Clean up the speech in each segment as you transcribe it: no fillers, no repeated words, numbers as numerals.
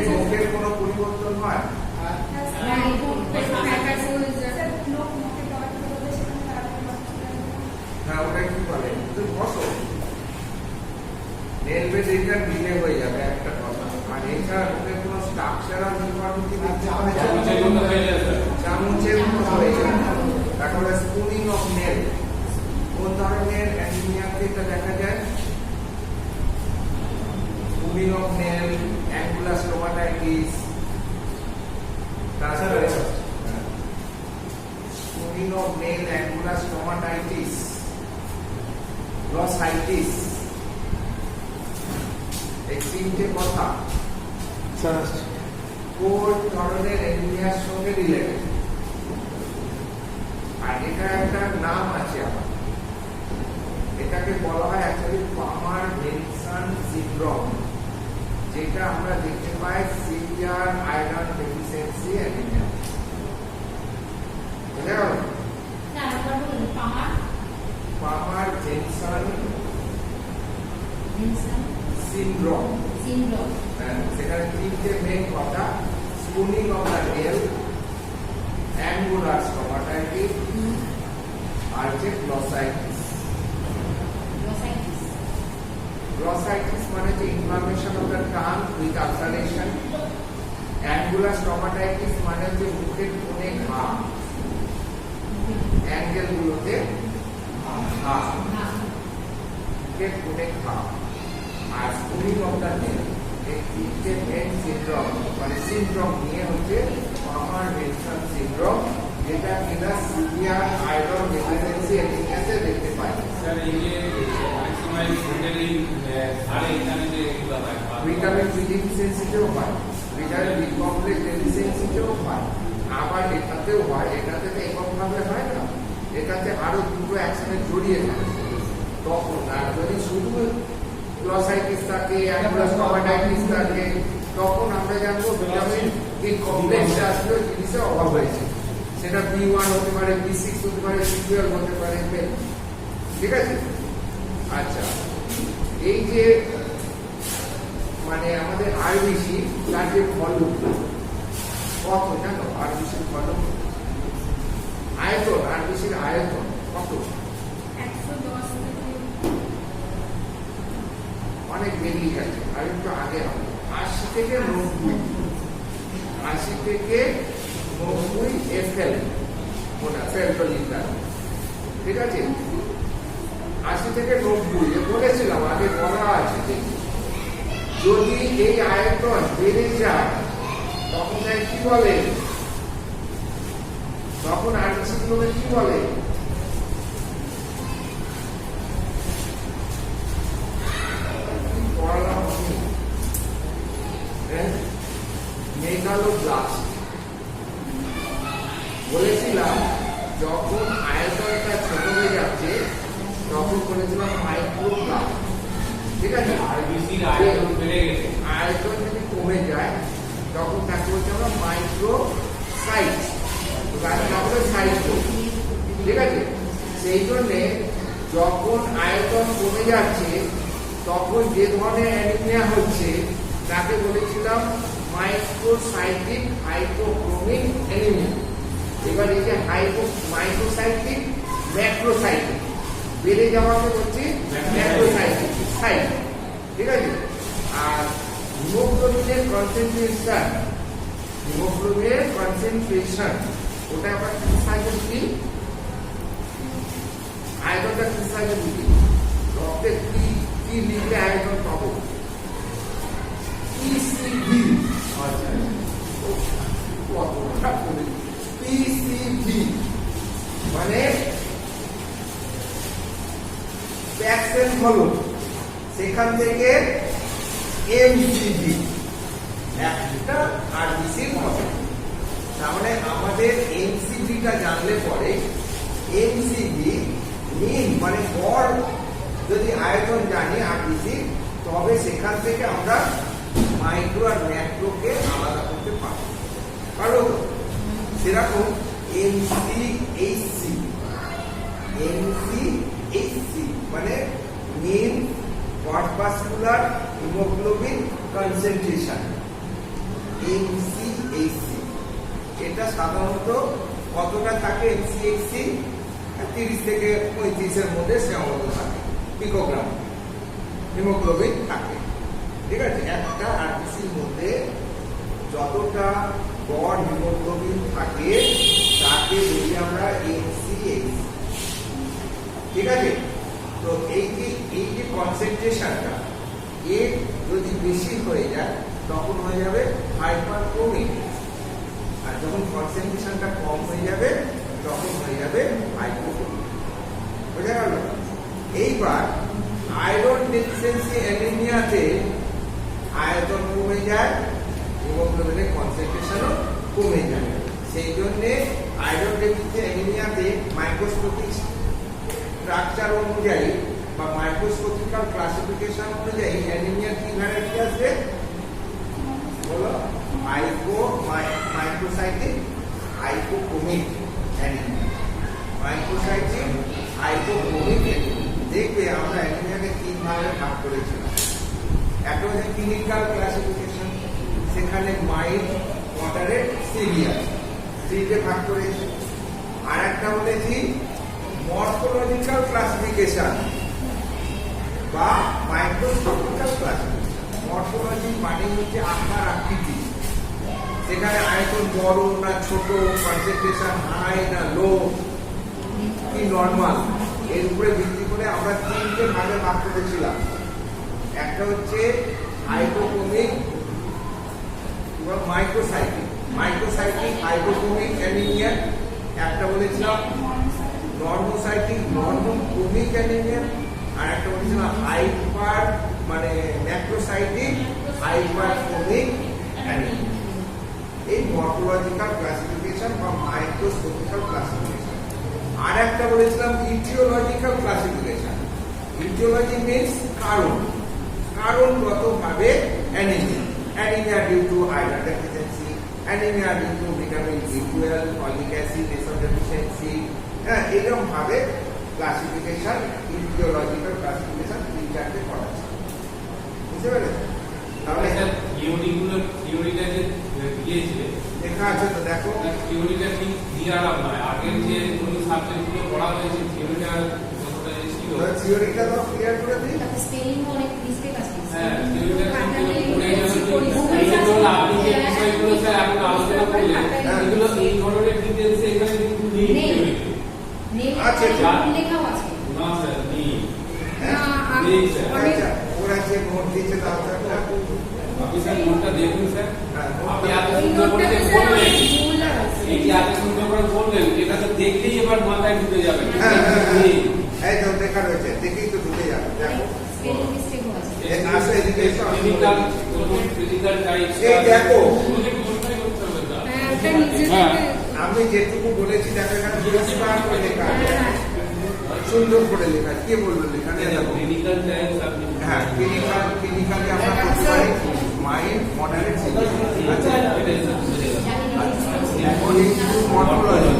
নখের কোনো পরিবর্তন হয়? হ্যাঁ, ওটা কি বলে? তুমি বসো, নেলবে যেটা ডিলে হয়ে যাবে একটা কথা। আর এছাড়া নখের কোনো স্ট্রাকচারাল ডিফর্মিটি চামচের মতো হয়ে যাবে। তারপরে স্পুনিং অফ নেল, কোন ধরনের অ্যানিমিয়াতে এটা দেখা যায়? Spooning of nail, angular stomatitis, তাছাড়া spooning of nail, angular stomatitis, glossitis, এই তিনটে কথা কোন ধরনের অ্যানিমিয়ার সঙ্গে রিলেটেড। আর এটা একটা নাম আছে আমার, এটাকে বলা হয় অ্যাকচুয়ালি পামার-ভেনসন সিনড্রোম, যেটা আমরা দেখতে পাই সিভিয়ার আয়রন ডেফিসিয়েন্সি অ্যানিমিয়া। বুঝা গেল? Plummer Vinson syndrome. সেখানে তিনটে মেন কথা: spooning of the nail, angular stomatitis, আর যে গ্লসাইটিস। গ্লসাইটিস মানে যে inflammation of the tongue with ulceration, angular stomatitis মানে যে মুখের কোণে ঘা, অ্যাঙ্গেল গুলোতে ঘা, মুখের কোণে ঘা। আর স্পুনিং অফ দ্য নেল, এই তিনটে মেন সিনড্রোম মানে সিনড্রোম নিয়ে হচ্ছে পামার-ভেনসন সিনড্রোম, যেটা কিনা সিভিয়ার আয়রন ডেফিসিয়েন্সি অ্যানিমিয়াতে দেখতে পাই। স্যার, এই যে ম্যাক্সিমাম ভিটামিন আরে এখানে যে এগুলো হয়, ভিটামিন বি ডেফিসিয়েন্সিতেও হয়, ভিটামিন বি কমপ্লেক্স ডেফিসিয়েন্সিতেও হয়, আবার এটাতেও হয়। এটাতে তো এককভাবে হয় না, এটাতে আরো দুটো একসাথে জড়িয়ে থাকে। তখন আর যদি শুধু গ্লসাইটিস থাকে, অ্যাঙ্গুলার স্টোমাটাইটিস থাকে, তখন আমরা জানবো ভিটামিন বি কমপ্লেক্স আসলে জিনিসের অভাব হয়েছে। সেটা B1 হতে পারে, B6 হতে পারে, B12 হতে পারে, ঠিক আছে? আচ্ছা, এই যে মানে আমাদের আরবিসি, তার যে ভলিউম কত জানো? আরবিসির ভলিউম, আয়তন, আরবিসির আয়তন কত? 110 অনেক বেরিয়ে গেছে, আর একটু আগে হবে 80 থেকে 90, 80 থেকে 90 FL ফেব্রুয়ারিটার, ঠিক আছে? 80 থেকে 90 বলেছিলাম আগে, বলা আছে যে যদি এই আয়তন বেড়ে যায় তখন কি বলে? তখন আরবিসি গুলোকে কি বলে? মেগালোব্লাস্ট। বলেছিলাম যখন আয়তনটা ছোট হয়ে যাচ্ছে তখন বলেছিলাম মাইক্রোব্লাস্ট, ঠিক আছে? আরবিসির আয়তন বেড়ে গেছে, আয়তন যদি কমে যায় তখন তাকে বলছি আমরা মাইক্রোসাইট, ঠিক আছে? সেই জন্যে যখন আয়তন কমে যাচ্ছে তখন যে ধরনের অ্যানিমিয়া হচ্ছে তাকে বলেছিলাম মাইক্রোসাইটিক হাইপোক্রোমিক অ্যানিমিয়া। এবার এই যে মাইক্রোসাইটিক, ম্যাক্রোসাইটিক, বেড়ে যাওয়াকে বলছি ম্যাক্রোসাইটিক সাইট, ঠিক আছে? আর হিমোগ্লোবিনের কনসেন্ট্রেশন ওটা আবার ক্রিটিসাইজের কি? আয়তনটা ক্রিটিসাইজের কি? রক্তে কি লিখলে আয়তন পাবো? PCV। আচ্ছা, কতটা বলি? PCV মানে প্যাক্সেল ভলিউম, সেখান থেকে MCV, একটা আরবিসির মতো। তাহলে আমাদের MCVটা জানলে পরে MCV মিন মানে গড় যদি আয়তন জানি আরবিসি, তবে সেখান থেকে আমরা মাইক্রো আর ম্যাক্রোকে আলাদা করতে পারবো। পারবো তো? সেরকম MCHC মানে মিন কর্পাসকুলার হিমোগ্লোবিন কনসেন্ট্রেশন, এমসিএইচসি। এটা সাধারণত কতটা থাকে এমসিএইচসি? 30 থেকে 35 এর মধ্যে সীমাবদ্ধ থাকে পিকোগ্রাম হিমোগ্লোবিন থাকে। ঠিক আছে, একটা আরবিসির মধ্যে যতটা গড় হিমোগ্লোবিন থাকে তাকে বলি আমরা এমসিএইচসি। ঠিক আছে, তো এই যে কনসেন্ট্রেশনটা এর যদি বেশি হয়ে যায় তখন হয়ে যাবে হাইপারটোনিক, আর যখন কনসেন্ট্রেশনটা কম হয়ে যাবে তখন হয়ে যাবে হাইপোটোনিক। বোঝা গেল? এইবার আয়রন ডেফিসিয়েন্সি অ্যানিমিয়াতে আয়তন কমে যায়, হিমোগ্লোবিনের কনসেন্ট্রেশনও কমে যায়। সেই জন্যে আয়রন ডেফিসিয়েন্সি অ্যানিমিয়াতে মাইক্রোস্কোপিক স্ট্রাকচার অনুযায়ী বা মাইক্রোস্কোপিক্যাল ক্লাসিফিকেশন অনুযায়ী অ্যানিমিয়ার কি ভ্যারাইটি আছে বলো? Microcytic hypochromic anaemia, microcytic hypochromic anaemia. দেখবে আমরা অ্যানিমিয়াকে 3 ভাগে ভাগ করেছিলাম। একটা হচ্ছে ক্লিনিক্যাল ক্লাসিফিকেশন, সেখানে মাইল্ড, মডারেট, সিভিয়ার 3টে ভাগ করেছি। আর একটা বলেছি মরফোলজিক্যাল ক্লাসিফিকেশন বা মাইক্রোস্কোপিক্যাল ক্লাসিফিকেশন। মরফোলজি মানে হচ্ছে আকার আকৃতি, সেখানে আয়তন বড় না ছোট, কনসেন্ট্রেশন হাই না লো কি নরমাল, এর উপরে ভিত্তি করে আমরা 3টে ভাগে ভাগ করেছিলাম। একটা হচ্ছে হাইপোক্রোমিক এবং মাইক্রোসাইটিক হাইপোক্রোমিক অ্যানিমিয়া, একটা বলেছিলাম নর্মোসাইটিক নর্মোক্রোমিক অ্যানিমিয়া, আর একটা বলেছিলাম হাইপার মানে ম্যাক্রোসাইটিক হাইপারক্রোমিক অ্যানিমিয়া। এই মরফোলজিক্যাল ক্লাসিফিকেশন বা মাইক্রোস্কোপিক্যাল ক্লাসিফিকেশন। আর একটা বলেছিলাম ইটিওলজিক্যাল ক্লাসিফিকেশন। ইটিওলজি মিন্স কারণগতভাবে anaemia due to iron deficiency, anaemia due to vitamin B12, folic acid deficiency. হ্যাঁ, এরকম ভাবে ক্লাসিফিকেশন, ইটিওলজিক্যাল ক্লাসিফিকেশন 3-4টে করা আছে। বুঝতে পেরেছেন? তাহলে থিওরিটা যে দিয়েছে লেখা আছে তো দেখো। থিওরিটা ঠিক ক্লিয়ার নয়, আগের যে কোনো সাবজেক্টগুলো পড়া হয়েছে থিওরিটা কতটা ছিল, থিওরিটা তো ক্লিয়ার করে দিই। স্পেলিং অনেক মিস্টেক আছে। হ্যাঁ থিওরিটা এই যে ধরুন আপনি যে বিষয়গুলো স্যার এখন আলোচনা করলেন এগুলো এই ধরনের ডিটেইলস এখানে কিন্তু নেই থিওরিতে। আচ্ছা, লেখাও আছে না স্যার নেই, না নেই স্যার। আচ্ছা, ওরা যে নোট দিয়েছে তাও তো একটা আপনি স্যার নোটটা দেখুন স্যার। হ্যাঁ, আপনি এত সুন্দর করে যে বললেন, এই যে এত সুন্দর করে বললেন, এটা তো দেখলেই এবার মাথায় ঢুকে যাবে। হ্যাঁ, হ্যাঁ, হ্যাঁ। নেই। এই তো দেখা রয়েছে, দেখেই তো ঢুকে যাবে। দেখো স্পেলিং মিস্টেকও আছে। আসো এদিকে এসো, আমি ফিজিক্যাল বলি। ফিজিক্যাল টাইপস এই দেখো, হ্যাঁ ওটা নিজে হ্যাঁ। থেকে আমি যেটুকু বলেছি দেখো এখানে পরিষ্কার করে লেখা আছে, সুন্দর করে লেখা। কে বললো লেখা নেই? দেখো ক্লিনিক্যাল টাইপস আপনি হ্যাঁ, ক্লিনিক্যালি আমরা করতে পারি মাইল্ড, মডারেট, সিভিয়ার। আচ্ছা, এখন এই মরফোলজি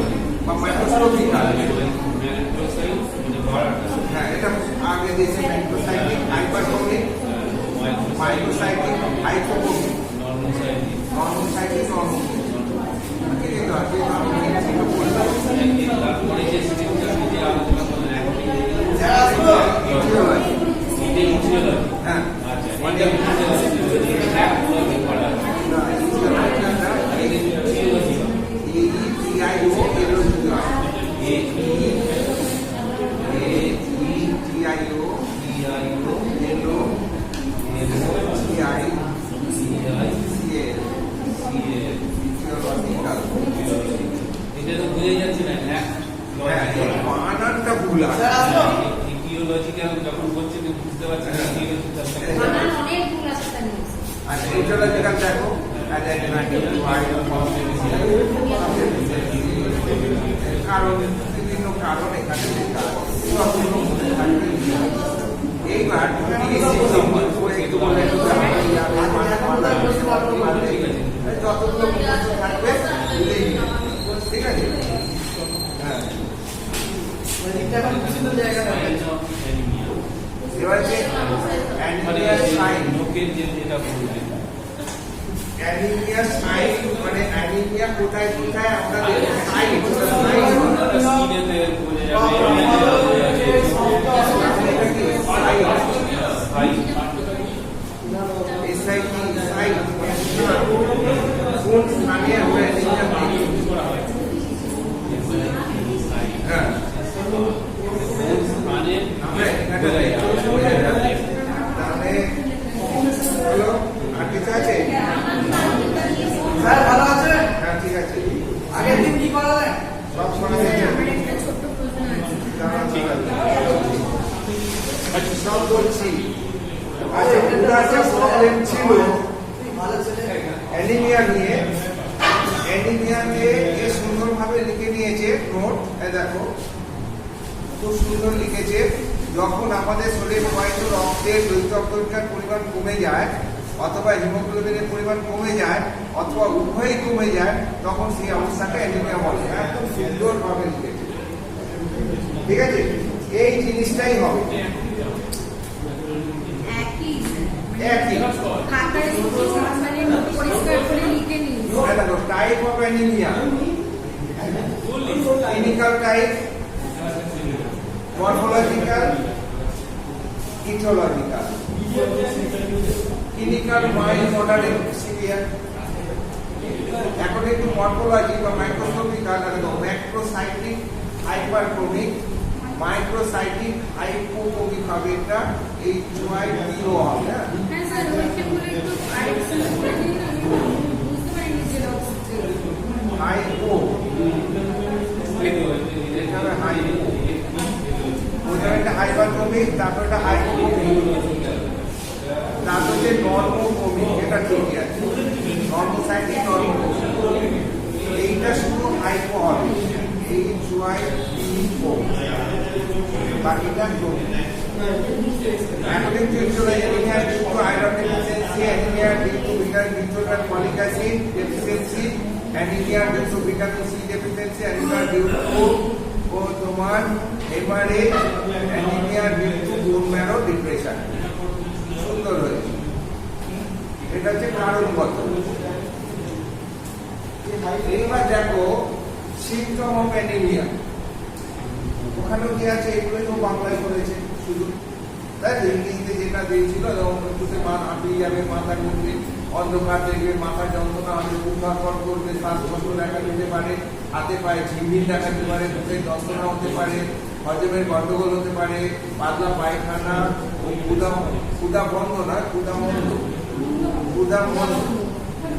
বা মাইক্রোস্কোপিক্যাল, হ্যাঁ এটা আগে দিয়েছে macrocytic hyperchromic, microcytic hypochromic, normocytic normocytic normochromic. কি দিতে হয়? যে আমি যেটা বললাম তারপরে যে সিস্টেমটা দিয়ে আলোচনা করলেন এখন ইটিওলজি। ইটিওলজি হ্যাঁ, আচ্ছা এটা ইটিওলজি এক বলে পড়া না, ইটিওলজিটা ইটিওলজি EITIO এলোজি হয়। এটা তো বুঝে যাচ্ছে না বানানটা ভুল আছে। ইটিওলজিক্যাল যখন বলছে যে বুঝতে পারছি না বানান অনেক ভুল আছে তার নিউজ। আচ্ছা, ইটিওলজিক্যাল দেখো কারণ বিভিন্ন কারণ এখানে লেখা আছে। এইবার যতগুলো মুখস্থ থাকবে ভুলেই নিও। ঠিক আছে? হ্যাঁ, এবার যে অ্যানিমিয়া সাইন, লোকের যেটা বললেন অ্যানিমিয়া সাইন মানে অ্যানিমিয়া কোথায় কোথায় আমরা দেখব সাইন স্কিনেতে বলে এসআইটি সাইন কোন স্থানে আমরা অ্যানিমিয়া দেখি হ্যাঁ আমরা এখানে তাহলে হ্যালো আর কিছু আছে স্যার ভালো আছে? হ্যাঁ ঠিক আছে আগের দিন কি করালেন? সব সময় আমার একটা ছোট্ট প্রশ্ন আছে সব বলছি আচ্ছা পুরা যে প্রবলেম ছিল ভালো ছেলে। অ্যানিমিয়া নিয়ে এ সুন্দরভাবে লিখে নিয়েছে নোট দেখো খুব সুন্দর লিখেছে যখন আমাদের শরীরে প্রবাহিত রক্তের রক্তকণিকার পরিমাণ কমে যায় অথবা হিমোগ্লোবিনের পরিমাণ কমে যায় অথবা উভয়ই কমে যায় তখন সেই অবস্থাকে অ্যানিমিয়া বলে একদম সুন্দরভাবে লিখেছে ঠিক আছে এই জিনিসটাই হবে একই খাতায় শুধু মানে পরিষ্কার করে লিখে নিন দেখো type of anaemia clinical type morphological aetiological clinical mild moderate severe according to morphology বা মাইক্রোস্কোপিক্যাল দেখো ম্যাক্রোসাইটিক হাইপারক্রোমিক মাইক্রোসাইটিক হাইপোক্রোমিক হবে এটা এই জয় জিরো হবে হ্যাঁ স্যার ওইটা বলে একটু কারেকশন করে দিন আমি বুঝতে পারিনি যেটা হচ্ছে হাইপো এখানে হাইপো ওইটা একটা হাইপারক্রোমিক তারপর একটা হাইপোক্রোমিক তারপর যে নর্মোক্রোমিক এটা ঠিকই আছে নর্মোসাইটিক নর্মোক্রোমিক এইটা শুধু হাইপো হবে এই জয় ইপো বাকিটা chromic according to anemia due to iron deficiency anemia due to vitamin folic acid deficiency anemia due to vitamin C deficiency anemia due to তোমার haemorrhage anemia due to bone marrow depression সুন্দর হয়েছে এটা হচ্ছে কারণগত এইবার দেখো symptom of anemia ওখানেও কি আছে এগুলোই তো বাংলায় করেছে শুধু তাই ইংরেজিতে যেটা দিয়েছিল একটুতে হাঁপিয়ে যাবে মাথা ঘুরবে অন্ধকার দেখবে মাথা যন্ত্রণা হবে বুক ধরপড় করবে শ্বাসকষ্ট দেখা দিতে পারে হাতে পায়ে ঝিমঝিম দেখা দিতে পারে বুকের যন্ত্রণা হতে পারে হজমের গন্ডগোল হতে পারে পাতলা পায়খানা ও ক্ষুধা বন্ধ না ক্ষুধা বন্ধ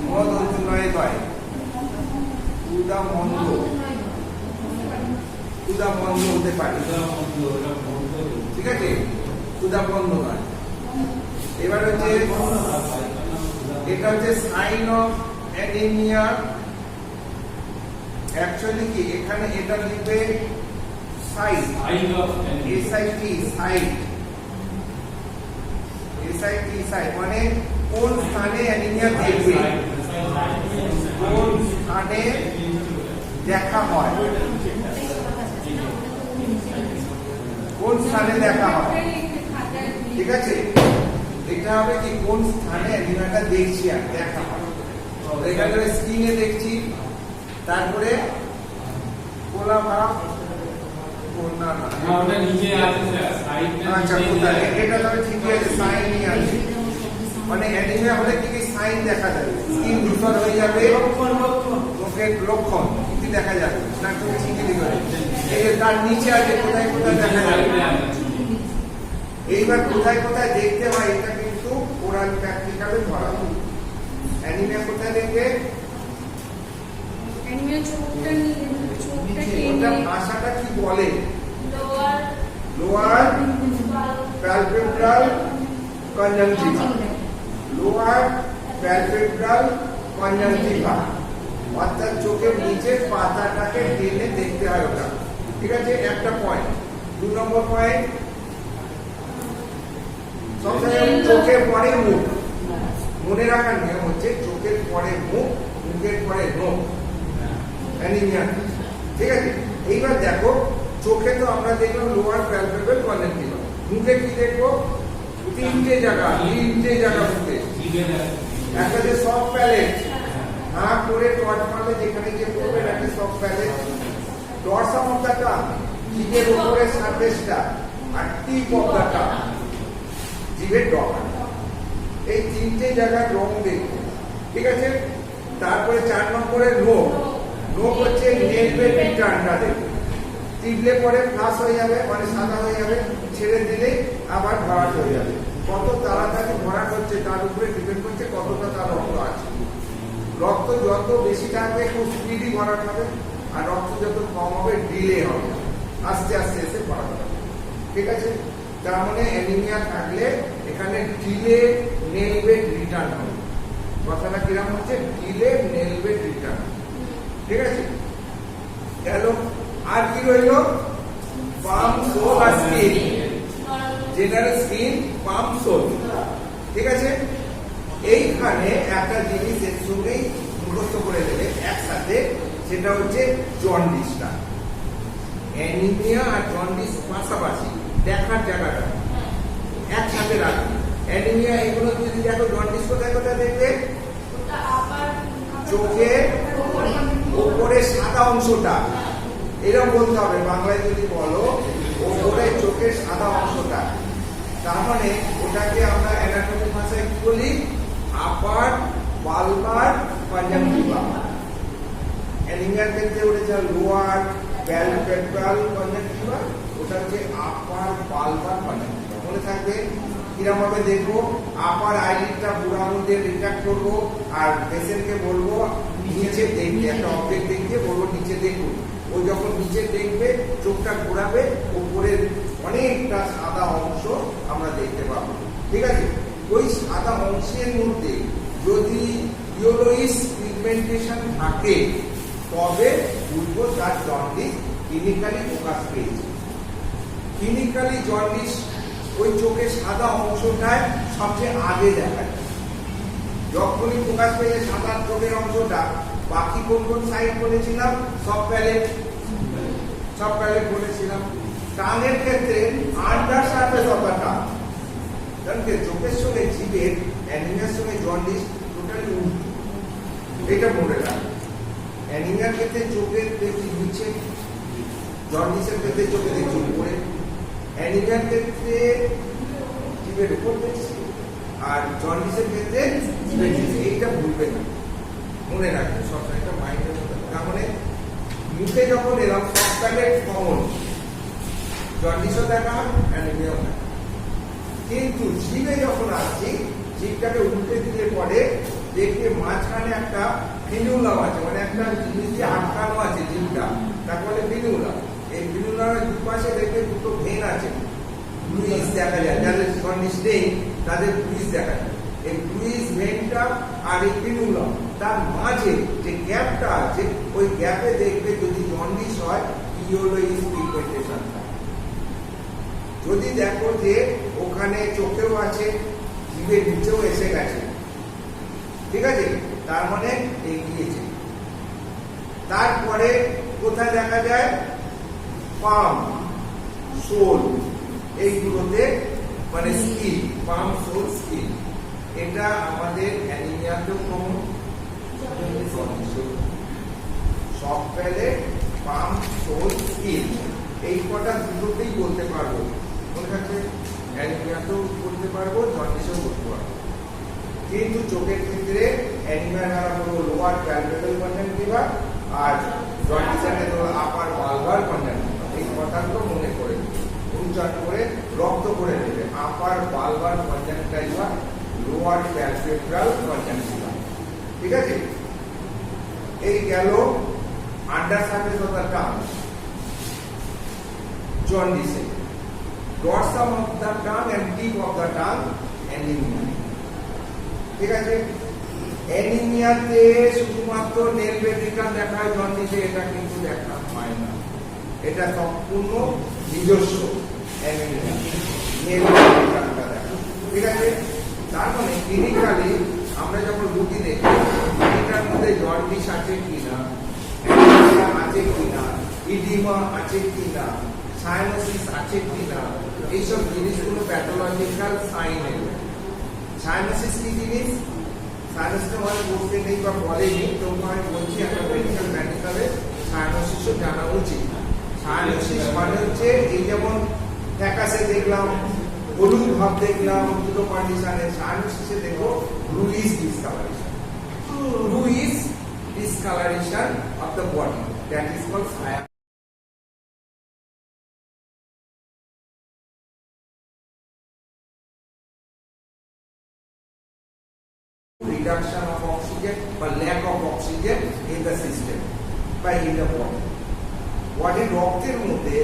মদ হচ্ছে নয় পায় ক্ষুধা বন্ধ হতে পারে ঠিক আছে ক্ষুধা বন্ধ নয় এবার হচ্ছে এটা হচ্ছে সাইন অফ অ্যানিমিয়া অ্যাকচুয়ালি কি এখানে এটা লিখবে সাইট এসআইটি সাইট মানে কোন স্থানে অ্যানিমিয়া দেখবে কোন স্থানে দেখা হয় কোন স্থানে দেখা হয় ঠিক আছে এটা হবে কি কোন স্থানে অ্যানিমিয়াটা দেখছি আর দেখা হয় এখানে স্কিনে দেখছি তারপরে কোলা ভাব না ওটা নিচে আছে স্যার সাইডটা আচ্ছা কোথায় এটা তবে ঠিকই আছে সাইনই আছে মানে অ্যানিমিয়া হলে কি কি সাইন দেখা যাবে স্কিন ধূসর হয়ে যাবে মুখের লক্ষণ কি দেখা যাবে না তুমি ঠিকই লিখবে এই যে তার নিচে আছে কোথায় কোথায় দেখা যাবে এইবার কোথায় কোথায় দেখতে হয় এটা কিন্তু ওরাল প্র্যাকটিক্যালে ধরা হবে অ্যানিমিয়া কোথায় দেখবে অ্যানিমিয়া চোখটা ওটা ভাষাটা কি বলে lower palpebral conjunctiva lower palpebral conjunctiva অর্থাৎ চোখের নিচের পাতাটাকে টেনে দেখতে হয় ওটা ঠিক আছে একটা পয়েন্ট 2 নম্বর পয়েন্ট সবসময় চোখের পরে মুখ মনে রাখার নিয়ম হচ্ছে চোখের পরে মুখ মুখের পরে নখ অ্যানিমিয়া ঠিক আছে এইবার দেখো চোখে তো আমরা দেখলাম লোয়ার প্যালপেবল কনজাংটিভা মুখে কি দেখবো তিনটে জায়গা মুখে একটা যে সফট প্যালেট, হ্যাঁ করে টর্চ মারলে যেখানে গিয়ে পড়বে একটা soft palate. Dorsum of the tongue, জিভের উপরে সারফেসটা, আর টিপ অফ দ্য টাং, জিভের ডগা। এই তিনটে জায়গার রং দেখবে, ঠিক আছে। তারপরে 4 নম্বরে নোক। নোক হচ্ছে নেলবেড রিটার্নটা দেখবে। টিপলে পরে ফ্লাশ হয়ে যাবে, মানে সাদা হয়ে যাবে, ছেড়ে দিলেই আবার ভরাট হয়ে যাবে। কত তাড়াতাড়ি ভরাট হচ্ছে তার উপরে ডিপেন্ড করছে কতটা তার রক্ত আছে। রক্ত যত বেশি থাকবে খুব স্পিডি ভরাট হবে, আর রক্ত যত কম হবে ডিলে হবে, আস্তে আস্তে এসে ভরাট হবে, ঠিক আছে। তার মানে অ্যানিমিয়া থাকলে এখানে ডিলে নেলবেড রিটার্ন হবে। কথাটা কিরকম হচ্ছে? ডিলে নেলবেড রিটার্ন, ঠিক আছে। গেল। আর কি রইল? পাম সোল আর স্কিন। জেনারেল স্কিন, পাম সোল, ঠিক আছে। এইখানে একটা জিনিস এর সঙ্গেই মুখস্থ করে দেবে একসাথে, সেটা হচ্ছে জন্ডিসটা। অ্যানিমিয়া আর জন্ডিস পাশাপাশি দেখার জায়গাটা একসাথে রাখবে। অ্যানিমিয়া এগুলো যদি দেখো, জন্ডিস কোথায় কোথায় দেখবে? চোখের ওপরে সাদা অংশটা, এরকম বলতে হবে বাংলায় যদি বলো, ওপরে চোখের সাদা অংশটা। তার মানে ওটাকে আমরা অ্যানাটমি ভাষায় কি বলি? আপার বালবার কনজাংটিভা। অ্যানিমিয়ার ক্ষেত্রে ওটা হচ্ছে লোয়ার প্যালপেব্রাল কনজাংটিভা, ওটা হচ্ছে আপার বালবার কনজাংটিভা। মনে থাকবে। কিরকম ভাবে দেখবো? আপার আইলিডটা বুড়া মধ্যে রিট্রাক্ট করবো, আর পেশেন্টকে বলবো নিচে দেখবে, একটা অবজেক্ট দেখিয়ে বলবো নিচে দেখুন। ও যখন নিচে দেখবে, চোখটা ঘোরাবে, উপরের অনেকটা সাদা অংশ আমরা দেখতে পাবো, ঠিক আছে। ওই সাদা অংশের মধ্যে যদি ইয়েলোইশ পিগমেন্টেশন থাকে, তবে বুঝবো তার জন্ডিস ক্লিনিক্যালি প্রকাশ পেয়েছে। ক্লিনিক্যালি জন্ডিস ওই চোখের সাদা অংশটায় সবচেয়ে আগে দেখা যায়। যখনই প্রকাশ পেয়েছে সাদা চোখের অংশটা, বাকি কোন কোন সাইড বলেছিলাম? সব প্যালেট বলেছিলাম। টানের ক্ষেত্রে under surface of the tongue. কারণ চোখের সঙ্গে জিভের অ্যানিমিয়ার সঙ্গে জন্ডিস টোটালি উল্টো, এটা মনে রাখবে। অ্যানিমিয়ার ক্ষেত্রে চোখের দেখছি নিচে, জন্ডিসের ক্ষেত্রে চোখে দেখছি উপরে। অ্যানিমিয়ার ক্ষেত্রে জিভের উপর দেখছি, আর জন্ডিসের ক্ষেত্রে জিভের নিচে। এইটা ভুলবে না, মনে রাখবে সবসময়, একটা মাইন্ডের মধ্যে। তাহলে মুখে যখন এরকম সফট প্যালেট কমন, জন্ডিসও দেখা হয়, অ্যানিমিয়াও দেখা। কিন্তু জিভে যখন আসছি, জিভটাকে উল্টে দিলে পরে দেখবে মাঝখানে একটা ফিনুলাম আছে, মানে একটা জিনিস দিয়ে আটকানো আছে জিভটা, তাকে বলে ফিনুলা। এই ফিনুলার দুপাশে দেখবে দুটো ভেন আছে, ব্লুইশ দেখা যায়। যাদের জন্ডিস নেই তাদের ব্লুইশ দেখা যায়। এই ব্লুইশ ভেনটা আর এই ফিনুলাম, তার মাঝে যে গ্যাপটা আছে, ওই গ্যাপে দেখবে যদি জন্ডিস হয়, ইয়েলোইশ পিগমেন্টেশন থাকে। যদি দেখো যে ওখানে চোখেও আছে, জিভের নিচেও এসে গেছে, ঠিক আছে, তার মানে এগিয়েছে। তারপরে কোথায় দেখা যায়? পাম, সোল, এইগুলোতে, মানে স্কিন, পাম, সোল, স্কিন। এটা আমাদের অ্যানিমিয়াতেও কমন। সব প্যালেট, পাম, সোল, স্কিন, এই কটা দুটোতেই বলতে পারবো। মনে রাখবে, অ্যানিমিয়াতেও বলতে পারবো, জন্ডিসেও বলতে পারবো। কিন্তু চোখের ক্ষেত্রে অ্যানিমিয়া দ্বারা বলবো লোয়ার প্যালপেবল কনজাংটিভা, আর জন্ডিসের ক্ষেত্রে আপার বালবার কনজাংটিভা। এই কথাগুলো মনে করে উচ্চারণ করে রক্ত করে দেবে। Upper bulbar conjunctiva, lower palpebral conjunctiva, ঠিক আছে। এই গেল under surface of the tongue, জন্ডিসে। Dorsum of the tongue and tip of the tongue, anaemia, ঠিক আছে। অ্যানিমিয়াতে শুধুমাত্র নেলবেড রিটার্ন দেখা হয়, জন্ডিসে এটা কিন্তু দেখা হয় না। এটা সম্পূর্ণ নিজস্ব অ্যানিমিয়া, নেলবেড রিটার্নটা দেখা, ঠিক আছে। তার মানে ক্লিনিক্যালি আমরা যখন রুগী দেখি, এটার মধ্যে জন্ডিস আছে কিনা, অ্যানিমিয়া আছে কিনা, ইডিমা আছে কিনা, সাইনোসিস আছে কিনা, এইসব জিনিসগুলো প্যাথোলজিক্যাল সাইন এর। সাইনোসিস কি জিনিস? সায়ানোসিস মানে বলতে নেই বা বলেনি, তবু আমি বলছি একটা মেডিকেল ম্যাডিকেলে সায়ানোসিসও জানা উচিত। সায়ানোসিস মানে হচ্ছে এই যেমন ফ্যাকাসে দেখলাম, হলুদ ভাব দেখলাম, দুটো কন্ডিশনে। সায়ানোসিসে দেখো bluish discolouration, bluish discoloration of the body, that is called cyan. Reduction of oxygen or lack of oxygen in the system by in the body. Body রক্তের মধ্যে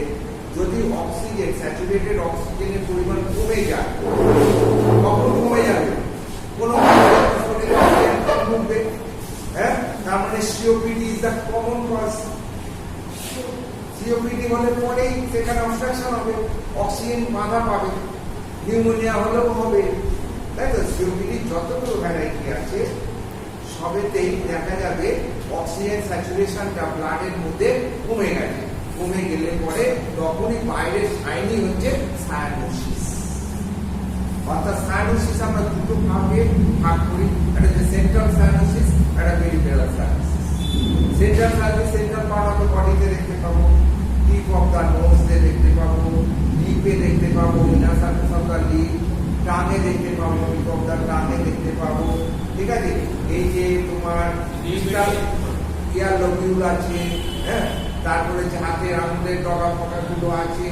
যদি অক্সিজেন, স্যাচুরেটেড অক্সিজেনের পরিমাণ কমে যায়, কখন কমে যাবে? কোনো শরীরে অক্সিজেন কম কমবে, হ্যাঁ, তার মানে COPD is the common cause. COPD হলে পরেই সেখানে অবস্ট্রাকশন হবে, অক্সিজেন বাধা পাবে, নিউমোনিয়া হলেও হবে, তাই তো? সিওপিডি যতগুলো ভ্যারাইটি আছে সবেতেই দেখা যাবে অক্সিজেন স্যাচুরেশনটা ব্লাডের মধ্যে কমে গেছে। কমে গেলে পরে তখনই বাইরের সাইনই হচ্ছে সায়ানোসিস। অর্থাৎ সায়ানোসিস আমরা দুটো ভাগে ভাগ করি, একটা হচ্ছে সেন্ট্রাল সায়ানোসিস, একটা peripheral cyanosis. Central cyanosis central part of the বডিতে দেখতে পাবো, টিপ অফ দ্য নোজে দেখতে পাবো, লিপে দেখতে পাবো, inner surface of the lip, টাঙে দেখতে পাবো, টিপ অফ দ্য টাঙে দেখতে পাবো, ঠিক আছে? এই যে তোমার ডিজিটাল ইয়ার লোবিউল আছে, হ্যাঁ, তারপরে যে হাতের আঙুলের ডগা ফগা গুলো আছে,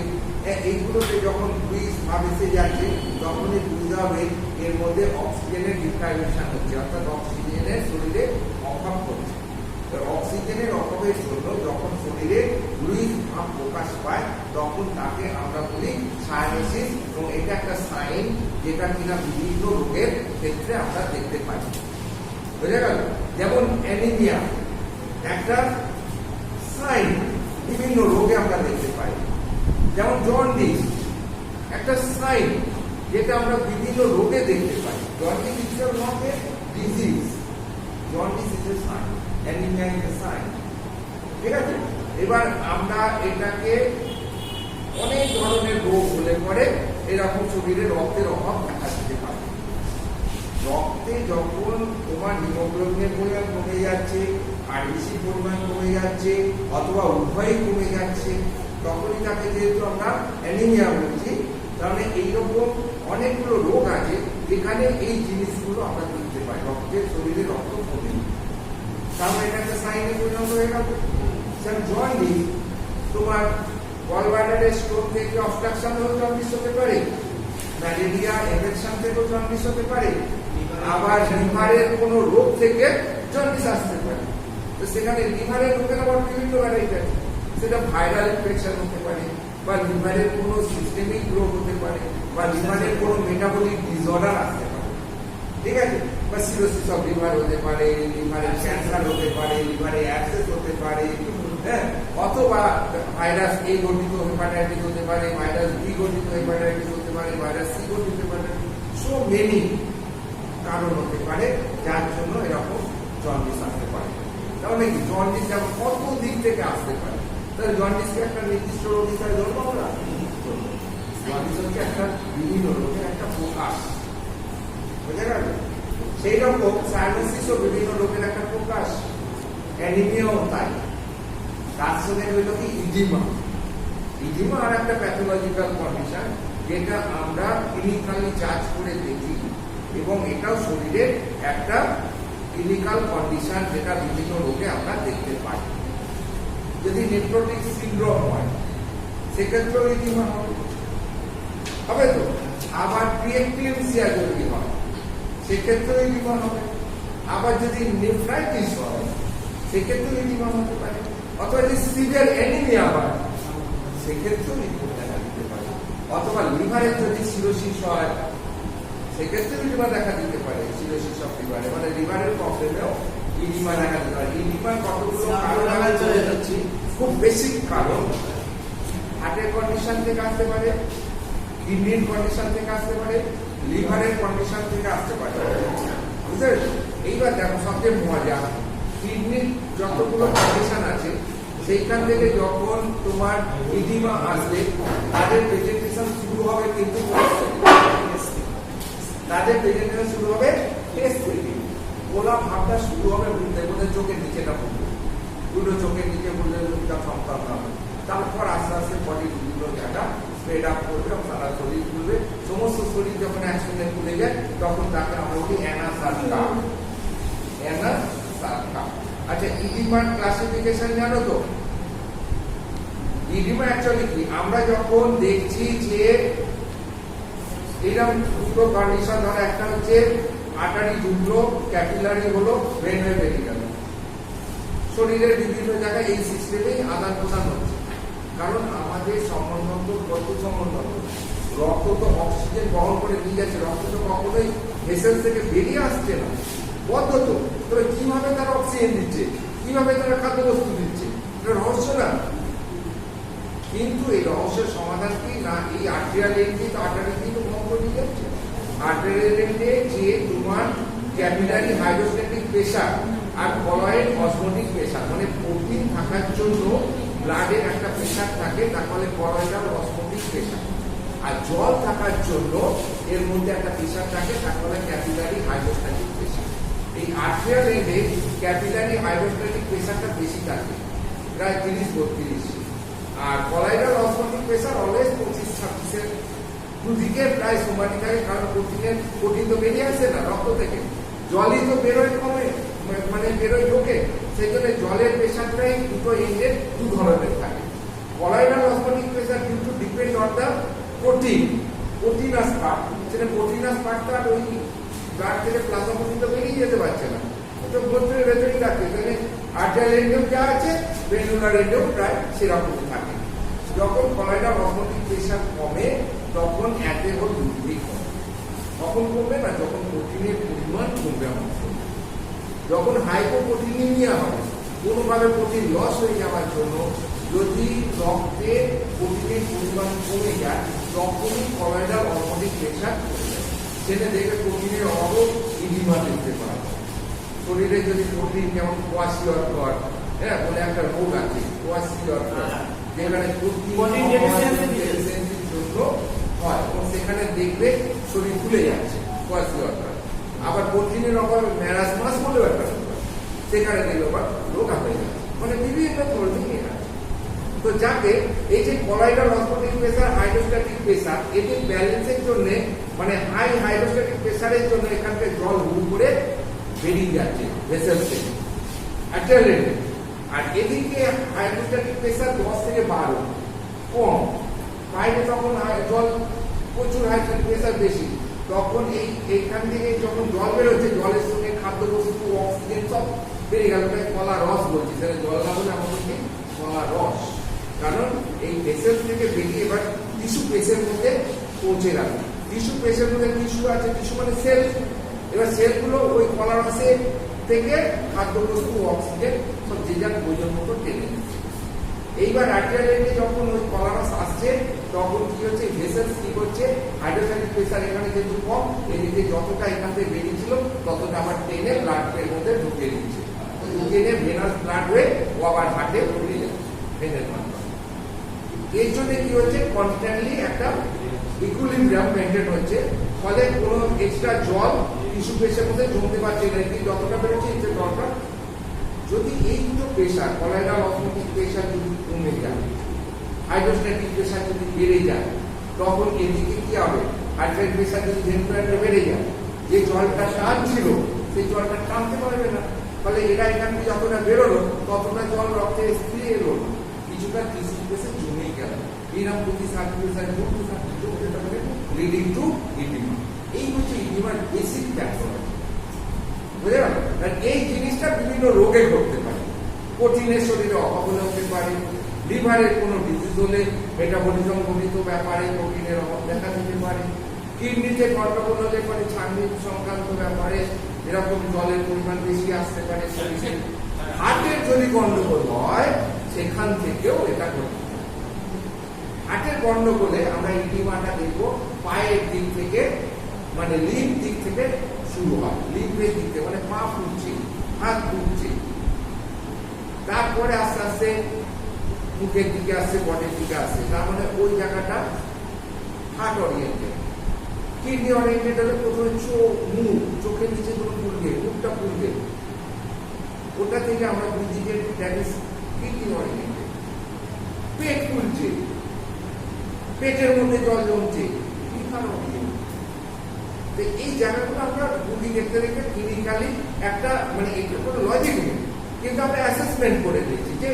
এইগুলোতে যখন ব্রিজ ভাব এসে যাচ্ছে তখনই বুঝতে হবে এর মধ্যে অক্সিজেনের ডিপ্রাইভেশন হচ্ছে, অর্থাৎ অক্সিজেনের শরীরে অভাব হচ্ছে। অক্সিজেনের অভাবের জন্য যখন শরীরে ব্রিজ ভাব প্রকাশ পায় তখন তাকে আমরা বলি সায়ানোসিস, এবং এটা একটা সাইন যেটা কিনা বিভিন্ন রোগের ক্ষেত্রে আমরা দেখতে পাই। বুঝা গেল? যেমন অ্যানিমিয়া একটা সাইন, বিভিন্ন রোগে আমরা দেখতে পাই। যেমন জন্ডিস একটা সাইন যেটা আমরা বিভিন্ন রোগে দেখতে পাই। Jaundice is not a disease, jaundice is a sign, anaemia is a sign, ঠিক আছে? এবার আমরা এটাকে অনেক ধরনের রোগ হলে পরে এরকম শরীরে রক্তের অভাব দেখা দিতে পারে। রক্তে যখন তোমার হিমোগ্লোবিনের পরিমাণ কমে যাচ্ছে, আরবিসির পরিমাণ কমে যাচ্ছে, অথবা উভয়ই কমে যাচ্ছে, তখনই তাকে যেহেতু আমরা অ্যানিমিয়া বলছি, তাহলে এইরকম অনেকগুলো রোগ আছে যেখানে এই জিনিসগুলো আমরা দেখতে পাই, রক্তের শরীরে রক্ত কমে। তাহলে এটা একটা সাইনে পরিণত হয়ে গেল। যেমন জন্ডিস, তোমার গলব্লাডারের স্টোন থেকে অবস্ট্রাকশন হয়েও জন্ডিস হতে পারে, ম্যালেরিয়া ইনফেকশন থেকেও জন্ডিস হতে পারে, আবার লিভারের কোনো রোগ থেকে জন্ডিস আসতে পারে। তো সেখানে লিভারের রোগের আবার বিভিন্ন ভ্যারাইটি আছে, সেটা ভাইরাল ইনফেকশন হতে পারে, বা লিভারের কোনো সিস্টেমিক রোগ হতে পারে, বা লিভারের কোনো মেটাবলিক ডিসঅর্ডার আসতে পারে, ঠিক আছে? বা সিরোসিস অফ লিভার হতে পারে, লিভারের ক্যান্সার হতে পারে, লিভারে অ্যাবসেস হতে পারে, হ্যাঁ, অথবা ভাইরাস এ গঠিত হেপাটাইটিস হতে পারে, ভাইরাস বি গঠিত হেপাটাইটিস হতে পারে, ভাইরাস সি গঠিত হেপাটাইটিস, সো মেনি কারণ হতে পারে যার জন্য এরকম জন্ডিস আসতে পারে। তাহলে কি জন্ডিস যেমন কত দিক থেকে আসতে পারে, তাহলে জন্ডিসকে একটা নির্দিষ্ট রোগ হিসাবে ধরবো আমরা? জন্ডিস হচ্ছে একটা বিভিন্ন রোগের একটা প্রকাশ, বুঝা গেল? সেই রকম সায়ানোসিসও বিভিন্ন রোগের একটা প্রকাশ, অ্যানিমিয়াও তাই। তার সঙ্গে রইল কি ইডিমা। ইডিমা আর একটা প্যাথোলজিক্যাল কন্ডিশন যেটা আমরা ক্লিনিক্যালি জাজ করে দেখি, এবং এটাও শরীরের একটা ক্লিনিক্যাল কন্ডিশন যেটা বিভিন্ন রোগে আমরা দেখতে পাই। যদি নেফ্রোটিক সিনড্রোম হয় সেক্ষেত্রেও ইডিমা হবে তো। আবার প্রিএক্লেমসিয়া যদি হয় সেক্ষেত্রেও ইডিমা হবে। আবার যদি নেফ্রাইটিস হয় সেক্ষেত্রেও ইডিমা হতে পারে। অথবা যদি সিভিয়ার অ্যানিমিয়া হয় সেক্ষেত্রেও ইডিমা দেখা দিতে পারে। অথবা লিভারের যদি সিরোসিস হয় সেক্ষেত্রে ইডিমা দেখা দিতে পারে, সিরোসিস অফ লিভারে, মানে লিভারের প্রবলেমেও ইডিমা দেখা দিতে পারে। ইডিমার কতগুলো কারণ আমরা চলে যাচ্ছি, খুব বেসিক কারণ হার্টের কন্ডিশন থেকে আসতে পারে, কিডনির কন্ডিশন থেকে আসতে পারে, লিভারের কন্ডিশন থেকে আসতে পারে, বুঝতে পেরেছো? এইবার দেখো সবচেয়ে মজা, কিডনির যতগুলো কন্ডিশন আছে সেইখান থেকে যখন তোমার ইডিমা আসবে তাদের প্রেজেন্টেশন শুরু হবে, কিন্তু তাদের প্রেজেন্টেশন শুরু হবে টেস্ট থেকে। ফোলা ভাবটা শুরু হবে বুঝতে বোধ চোখের নিচেটা পড়বে, দুটো চোখের নিচে পড়লে মুখটা থমথম হবে, তারপর আস্তে আস্তে বডি বিভিন্ন জায়গা স্প্রেড আপ করবে এবং সারা শরীর খুলবে। সমস্ত শরীর যখন একসঙ্গে খুলে যায় তখন তাকে আমরা বলি অ্যানাসার্কা। অ্যানাসার্কা। আচ্ছা, ইডিমার ক্লাসিফিকেশন জানো তো? ইডিমা অ্যাকচুয়ালি কি, আমরা যখন দেখছি যে এরকম দুটো কন্ডিশন, ধরো একটা হচ্ছে আর্টারি ঢুকলো, ক্যাপিলারি হলো, ভেন হয়ে বেরিয়ে গেল, শরীরের বিভিন্ন জায়গায় এই সিস্টেমেই আদান প্রদান হচ্ছে। কারণ আমাদের সম্বন্ধ কত সম্বন্ধ, রক্ত তো অক্সিজেন বহন করে নিয়ে যাচ্ছে, রক্ত তো কখনোই ভেসেল থেকে বেরিয়ে আসছে না, বদ্ধ তো। তবে কিভাবে তারা অক্সিজেন দিচ্ছে, কিভাবে তারা খাদ্যবস্তু দিচ্ছে, এটা রহস্য না? কিন্তু এই রহস্যের সমাধান কি না, এই আর্টেরিয়াল এন্ডে তো আর্টারি দিয়ে তো বহন করে নিয়ে যাচ্ছে। আর্টেরিয়াল এন্ডে যে তোমার ক্যাপিলারি হাইড্রোস্ট্যাটিক প্রেসার আর কলয়েড অসমোটিক প্রেসার, মানে প্রোটিন থাকার জন্য ব্লাডের একটা প্রেসার থাকে, তার ফলে কলয়েডাল অসমোটিক প্রেসার, আর জল থাকার জন্য এর মধ্যে একটা প্রেসার থাকে, তার ফলে ক্যাপিলারি হাইড্রোস্ট্যাটিক প্রেসার। এই আর্টেরিয়াল এন্ডে ক্যাপিলারি হাইড্রোস্ট্যাটিক প্রেসারটা বেশি থাকে, প্রায় 30-32, আর কলয়েডাল অসমোটিক প্রেসার অলওয়েজ 25-26 দুদিকে প্রায় সমানই থাকে। কারণ প্রোটিন তো বেরিয়ে আসে না রক্ত থেকে, জলই তো বেরোয় কমে, মানে বেরোয় ঢোকে, সেই জন্য জলের প্রেসারটাই দুটো এন্ডে দু ধরনের থাকে। কলয়েডাল অসমোটিক প্রেসার কিন্তু ডিপেন্ড অন দ্য প্রোটিনাস পার্ট, সেটা প্রোটিনাস পার্টটা ওই ব্লাড থেকে প্লাজমা পর্যন্ত বেরিয়ে যেতে পারছে না, ওটা গোত্রের ভেতরেই থাকে। তাহলে আর্টারিয়াল এন্ডেও যা আছে, ভেনুলার এন্ডেও প্রায় সেরকমই থাকে। যখন কলয়েডাল অসমোটিক প্রেসার কমে তখন এতে হল দুর্বৃত্তি কমে। কখন কমবে না, যখন প্রোটিনের পরিমাণ কমবে আমার শরীরে। যখন হাইপোপ্রোটিনিমিয়া হবে, কোনোভাবে প্রোটিন লস হয়ে যাওয়ার জন্য যদি রক্তে প্রোটিনের পরিমাণ কমে যায়, তখনই কলয়েডাল অসমোটিক প্রেসার কমে যায়। সেটা দেখে প্রোটিনের অভাব ইডিমা দেখতে পাওয়া যায়। শরীরে যদি প্রোটিন, যেমন কোয়াশিয়রকর, হ্যাঁ বলে একটা রোগ আছে কোয়াশিয়রকর, যেখানে প্রোটিন ডেফিসিয়েন্সির জন্য হয়, এবং সেখানে দেখবে শরীর ফুলে যাচ্ছে কোয়াশিয়রকর। আবার প্রোটিনের অভাবে ম্যারাসমাস বলেও একটা রোগ, সেখানে দেখবে আবার রোগা হয়ে যাচ্ছে, মানে বিভিন্ন ধরনের ইয়ে আছে। তো যাকে এই যে colloidal osmotic pressure, hydrostatic pressure, এদের ব্যালেন্সের জন্য, মানে হাই হাইড্রোস্ট্যাটিক প্রেসারের জন্য এখান থেকে জল হুড় করে বেরিয়ে যাচ্ছে ভেসেল থেকে আর্টেরিয়াল এন্ডে, আর এদিকে হাইড্রোস্ট্যাটিক প্রেসার 10 থেকে 12 কম, বাইরে তখন জল প্রচুর হাইড্রোস্ট্যাটিক প্রেসার বেশি, তখন এইখান থেকে যখন জল বেরোচ্ছে, জলের সঙ্গে খাদ্যবস্তু, অক্সিজেন সব বেরিয়ে গেল, তাই কলা রস বলছি, সেটা জল না বলে আমাদের কলা রস। কারণ এই ভেসেল থেকে বেরিয়ে এবার টিস্যু পেশের মধ্যে পৌঁছে গেল। টিস্যু পেশের মধ্যে টিস্যু আছে, টিস্যু মানে সেল, এবার সেলগুলো ওই কলা রসে থেকে খাদ্যবস্তু, অক্সিজেন সব যে যার প্রয়োজন মতো টেনে নিচ্ছে। এইবার আর্টেরিয়াল এন্ডে যখন ওই কলা রস আসছে, তখন কি হচ্ছে, ভেসেল কি করছে, হাইড্রোস্ট্যাটিক প্রেসার এখানে যেহেতু কম, এদিকে যতটা এখান থেকে বেরিয়েছিল ততটা আবার টেনে ব্লাড এর মধ্যে ঢুকিয়ে দিচ্ছে, ঢুকিয়ে নিয়ে ভেনাস ব্লাড হয়ে ও আবার হার্টে উড়ে যাচ্ছে ভেনের মাধ্যমে। এর জন্য কি হচ্ছে, কনস্ট্যান্টলি একটা ইকুইলিব্রিয়াম মেনটেন হচ্ছে, ফলে কোনো এক্সট্রা জল টিস্যু পেশের মধ্যে জমতে পারছে না, যতটা বেরোচ্ছে এতে দরকার। যদি এই দুটো প্রেসার, কলয়েডাল অসমোটিক প্রেসার যদি কমে যায়, হাইড্রোস্ট্যাটিক প্রেসার যদি বেড়ে যায়, তখন এদিকে কি হবে, হাইড্রোস্ট্যাটিক প্রেসার যদি ভেন্ট্রালে বেড়ে যায়, যে জলটা টানছিল সেই জলটা টানতে পারবে না, ফলে এরা এখান থেকে যতটা বেরোলো ততটা জল রক্তে স্থির এলো না, কিছুটা টিস্যু পেশে জমে গেল, এরকম প্রতি সার্কুলেশন জমতে থাকবে, লিডিং টু ইডিমা। এই হচ্ছে ইডিমার বেসিক প্যাথোলজি, বুঝে গেল? এই জিনিসটা বিভিন্ন রোগে ঘটতে পারে, প্রোটিনের শরীরে অভাব হলে হতে পারে, লিভারের কোনো ডিজিজ হলে মেটাবলিজম ঘটিত ব্যাপারে প্রোটিনের অভাব দেখা দিতে পারে, কিডনিতে গন্ডগোল হলে পরে ছাঁকনি সংক্রান্ত ব্যাপারে এরকম জলের পরিমাণ বেশি আসতে পারে শরীরে, হার্টের যদি গন্ডগোল হয় সেখান থেকেও এটা ঘটতে পারে। হার্টের গন্ডগোলে আমরা ইডিমাটা দেখবো পায়ের দিক থেকে, মানে লিম্ফ দিক থেকে শুরু হয়, লিম্ফের দিক থেকে, মানে পা ফুটছে, হাত ফুটছে, তারপরে আস্তে আস্তে মুখের দিকে আসছে, বডির দিকে আসছে, তার মানে ওই জায়গাটা হার্ট ওরিয়েন্টেড। কিডনি অরিয়েন্টেড হলে প্রথমে চোখ, মুখ, চোখের নিচে কোনো ফুলবে, মুখটা ফুলবে, ওটা থেকে আমরা বুঝি যে দ্যাট ইজ কিডনি অরিয়েন্টেড। পেট ফুলছে, পেটের মধ্যে জল জমছে, লিভার অরিয়েন্টেড। তো এই জায়গাগুলো আমরা রুগী দেখতে দেখতে ক্লিনিক্যালি একটা মানে এটা কোনো লজিক নেই, কিন্তু আমরা অ্যাসেসমেন্ট করে দিচ্ছি যে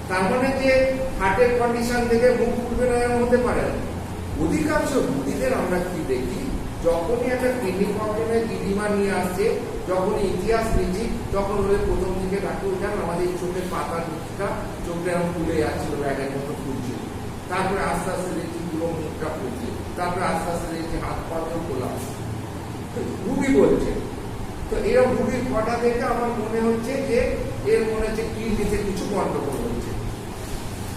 তার মানে যে হার্টের কন্ডিশন থেকে মুখ ফুলবে না এমন হতে পারে না। অধিকাংশ রুগীদের আমরা কি দেখি, যখনই একটা কিডনি প্রবলেমে দিদিমা নিয়ে আসছে, যখনই ইতিহাস নিচ্ছি, তখন হলে প্রথম দিকে ডাক্তার উঠান আমাদের চোখের পাতার মুখটা চোখটা এরকম ফুলে যাচ্ছিল, ব্যাগের মতো ফুলছিল। তারপরে আস্তে আস্তে দেখছি পুরো মুখটা ফুলছে, তারপরে আস্তে আস্তে দেখছি হাত পাতেও খোলা। রুগী বলছে, তো এরকম রুগীর ফটা দেখে আমার মনে হচ্ছে যে এর মনে হচ্ছে কিডনিতে কিছু গন্ডগোল হচ্ছে।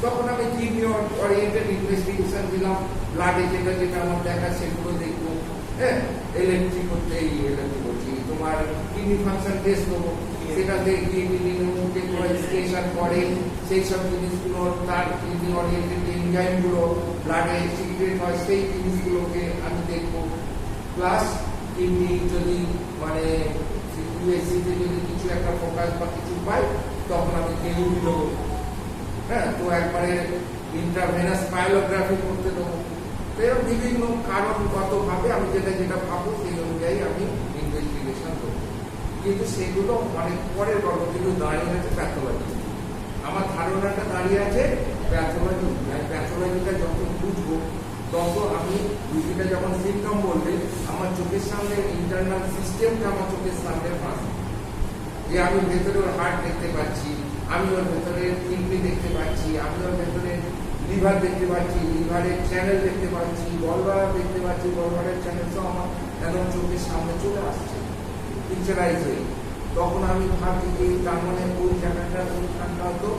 তখন আমি কিডনি অরিয়েন্টেড ইনভেস্টিগেশন দিলাম, ব্লাডে যেটা যেটা আমার দেখা সেগুলো দেখবো, হ্যাঁ, ইলেকট্রিক করতে ইলেকট্রিক করছি, তোমার কিডনি ফাংশন টেস্ট করবো, সেটাতে কিডনির মধ্যে স্টেশন করে সেই সব জিনিসগুলো, তার কিডনি অরিয়েন্টেড এনজাইমগুলো ব্লাডে সিক্রেট হয় সেই জিনিসগুলোকে আমি দেখবো। প্লাস কিডনি যদি মানে ইউএসসিতে যদি কিছু একটা ফোকাস বা কিছু পাই, তখন আমি কেউই দেবো, হ্যাঁ, তো একবারে ইন্টারভেনাস পাইলোগ্রাফি করতে দেবো। তো এরকম বিভিন্ন কারণগতভাবে আমি যেটা যেটা ভাবো সেই অনুযায়ী আমি ইনভেস্টিগেশন করবো, কিন্তু সেগুলো অনেক পরের গল্প, কিন্তু দাঁড়িয়ে আছে প্যাথোলজি। আমার ধারণাটা দাঁড়িয়ে আছে প্যাথোলজি। প্যাথোলজিটা যখন বুঝবো, তখন আমি রুগীটা যখন সিমটম বলবে, আমার চোখের সামনে ইন্টারনাল সিস্টেমটা আমার চোখের সামনে ফাঁসবে, যে আমি ভেতরে ওর হার্ট দেখতে পাচ্ছি, আমি ওর ভেতরে কিডনি দেখতে পাচ্ছি, আমি ওর ভেতরে লিভার দেখতে পাচ্ছি, লিভারের চ্যানেল দেখতে পাচ্ছি, গলব্লাডার দেখতে পাচ্ছি, গলব্লাডার চ্যানেল সব আমার একদম চোখের সামনে চলে আসছে পিকচারাইজ হয়ে। তখন আমি ভাবি যে তার মানে ওই জায়গাটা ওইখানটা হয়তো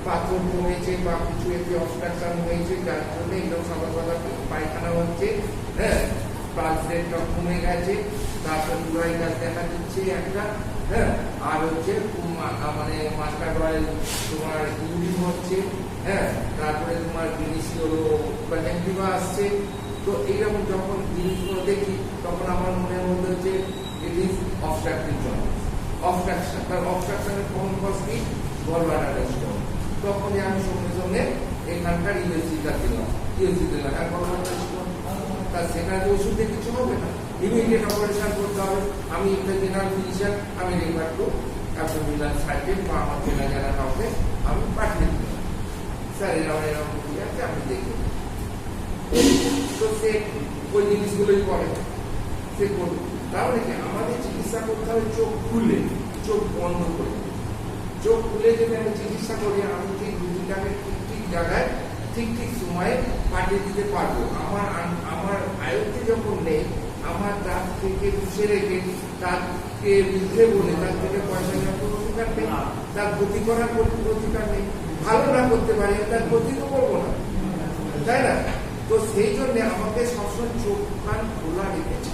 পাথর কমেছে বা কিছু এতে অবস্ট্রাকশন হয়েছে, যার জন্য একদম সকালবেলা পায়খানা হচ্ছে, হ্যাঁ, পালস রেটটা কমে গেছে, তারপর ইউরাইন গ্যাস দেখা দিচ্ছে একটা, হ্যাঁ, আর হচ্ছে মানে মাস্টার্ড অয়েল তোমার ইউরিন হচ্ছে, হ্যাঁ, তারপরে তোমার জিনিস হলো কনজাংটিভা আসছে। তো এইরকম যখন জিনিসগুলো দেখি, তখন আমার মনের মধ্যে হচ্ছে it is obstructive jaundice, obstruction. তার অবস্ট্রাকশনের কমন কজ কি? Gallbladder stone. তখনই আমি সঙ্গে সঙ্গে এখানকার ইউএসসিটা দিলাম, আর গলব্লাডার স্টোন, তার সেখানে ওষুধে কিছু হবে না, ইমিডিয়েট অপারেশন করতে হবে। আমি একটা জেনারেল ফিজিশিয়ান, আমি রেফার টু অ্যাবডোমিনাল সার্জন বা আমার চেনা জানা কাউকে আমি পাঠিয়ে দিলাম, স্যার এরকম এরকম ঠিক আছে, আমি দেখে। তো সে ওই জিনিসগুলোই করে, সে করবে। তাহলে কি আমাদের চিকিৎসা করতে হবে চোখ খুলে, চোখ বন্ধ করে। চোখ খুলে যদি আমি চিকিৎসা করি, আমি ঠিক রুগীটাকে ঠিক ঠিক জায়গায় ঠিক ঠিক সময়ে পাঠিয়ে দিতে পারবো। আমার আয়ত্তে যখন নেই, আমার দাঁত থেকে পুষে রেখে তাকে বুঝে বলে তার থেকে পয়সা নেওয়ার কোনো অধিকার নেই, তার ক্ষতি করার কোনো অধিকার নেই। ভালো না করতে পারি, তার ক্ষতি তো করবো না, তাই না? তো সেই জন্য আমাকে সবসময় চোখ কান খোলা রেখেছি।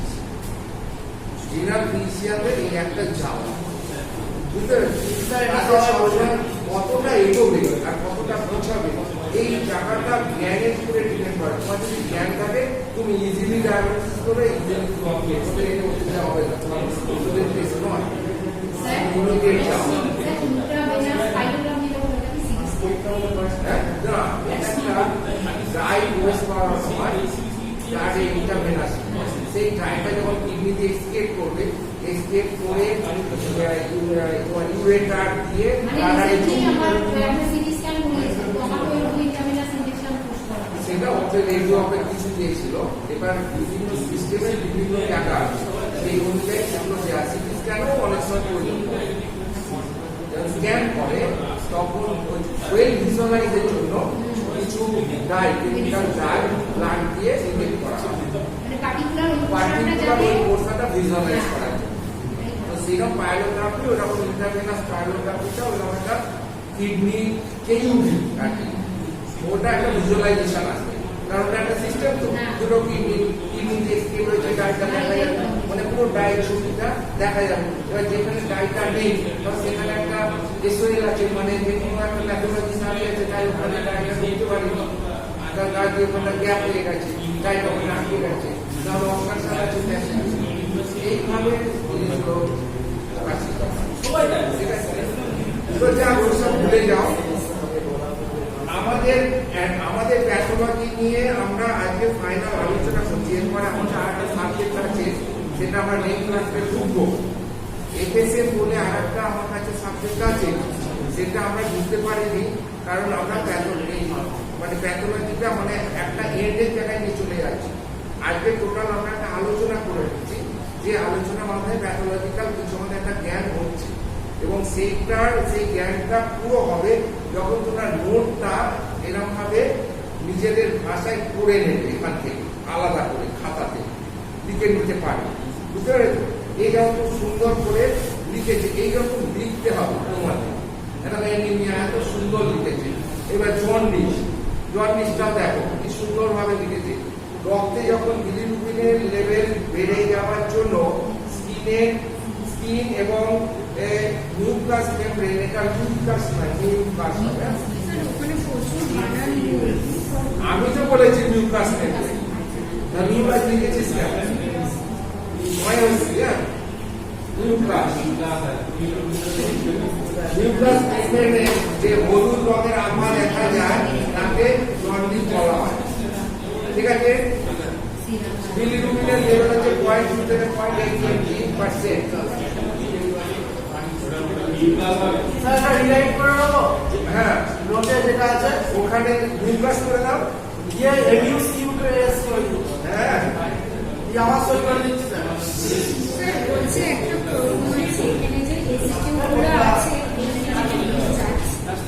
জেনারেল ফিজিশিয়ানদের এই একটা যাওয়া, বুঝতে পেরেছি, কতটা এগোবে আর কতটা পৌঁছাবে এই জায়গাটা জ্ঞানের উপরে ডিপেন্ড করে। তোমার যদি জ্ঞান থাকে, তুমি ইজিলি ডায়াগনোসিস করে ইজিলি তোমাকে এটা অসুবিধা হবে না, তোমার ওষুধের টেস্ট নয়, ইমিডিয়েট যাও। ড্রাই ওয়েস্ট করার সময় ব্লাডে ইন্টারভেনাস, সেই ড্রাইটা যখন কিডনিতে এসকেপ করবে, এসকেপ করে ইউরেটার দিয়ে সেটা হচ্ছে রেডিও অপের কিছু দিয়েছিল। এবার বিভিন্ন সিস্টেমের বিভিন্ন জায়গা আছে, সেই অনুযায়ী সেগুলো দেওয়া। সিটি স্ক্যানও অনেক সময় প্রয়োজন পড়ে, স্ক্যান করে তখন ওয়েল ভিজুয়ালাইজের জন্য কিছু ডাই, কেমিক্যাল ডাই ব্লাড দিয়ে ইনজেক্ট করা হয়, পার্টিকুলার ওই পোর্শনটা ভিজুয়ালাইজ করার জন্য। তো সেরকম পাইলোগ্রাফি, ওরকম ইন্টারভেনাস পাইলোগ্রাফিটা ওরকম একটা কিডনি কেইউভি আর কি, ওটা একটা ভিজুয়ালাইজেশন আসবে, কারণ ওটা একটা সিস্টেম। তো দুটো কিডনি যে স্কেল হয়েছে ডাইটা দেখা যাবে, মানে পুরো ডাই ছবিটা দেখা যাবে। এবার যেখানে ডাইটা নেই, সেখানে একটা এসওএল আছে, মানে যে কোনো একটা প্যাথোলজি সার্ভে আছে, তাই ওখানে ডাইটা দেখতে পারি, তার গাছ দিয়ে ওখানে গ্যাপ হয়ে গেছে, ডাইটা ওখানে আটকে গেছে। তো নমস্কার স্যার চলে আসে এইভাবে জিনিসগুলো প্রকাশিত হয়। সবাই তাই। ঠিক আছে? তো যা ওসব ভুলে যাও। আমাদের প্যাথোলজি নিয়ে আমরা আজকে ফাইনাল আলোচনা করছি। এরপরে আমাদের আরেকটা সাবজেক্ট আছে, সেটা আমরা নেক্সট ক্লাসে ঢুকবো। এফএসএম বলে আরেকটা আমার কাছে সাবজেক্ট আছে, সেটা আমরা বুঝতে পারিনি, কারণ আমরা প্যাথোলজিটা মানে একটা এন্ডের জায়গায় নিয়ে চলে যাচ্ছি। আজকে টোটাল আমরা একটা আলোচনা করে রেখেছি, যে আলোচনার মাধ্যমে প্যাথোলজিক্যাল কিছু আমাদের একটা জ্ঞান হচ্ছে, এবং সেই জ্ঞানটা পুরো হবে যখন তোমরা নোটটা এরকম ভাবে নিজেদের ভাষায় করে নেবে, এখান থেকে আলাদা করে খাতাতে লিখে নিতে পারবে। বুঝতে পেরেছো? এই যখন খুব সুন্দর করে লিখেছে, এইরকম লিখতে হবে তোমাদের। অ্যানিমিয়া এত সুন্দর লিখেছে। এবার জন্ডিসটাও দেখো কি সুন্দর ভাবে লিখেছে। রক্তে যখন বিলিরুবিনের লেভেল বেড়ে যাওয়ার জন্য স্কিন এবং মিউকাস মেমব্রেন, এটা মিউকাস নয়, মিউকাস হবে। স্যার ওখানে প্রচুর বানান ভুল। আমি তো বলেছি মিউকাস মেমব্রেন, না মিউকাস লিখেছিস কেন? মনে হচ্ছে মিউকাস মেমব্রেনে যে হলুদ রঙের আভা দেখা যায় তাকে জন্ডিস বলা হয়। ঠিক আছে? বিলিরুবিনের লেভেল হচ্ছে 0.2 থেকে 0.8%। স্যার এটা রিরাইট করে নেবো, হ্যাঁ, নোটে যেটা আছে ওখানে মিউকাস করে দাও। গিয়ে রিডিউস ইউকেএস করে দিই। হ্যাঁ, এই আমার সই করে দিচ্ছি স্যার। স্যার বলছে একটা প্রশ্ন আছে এখানে যে এসকিউ গুলো আছে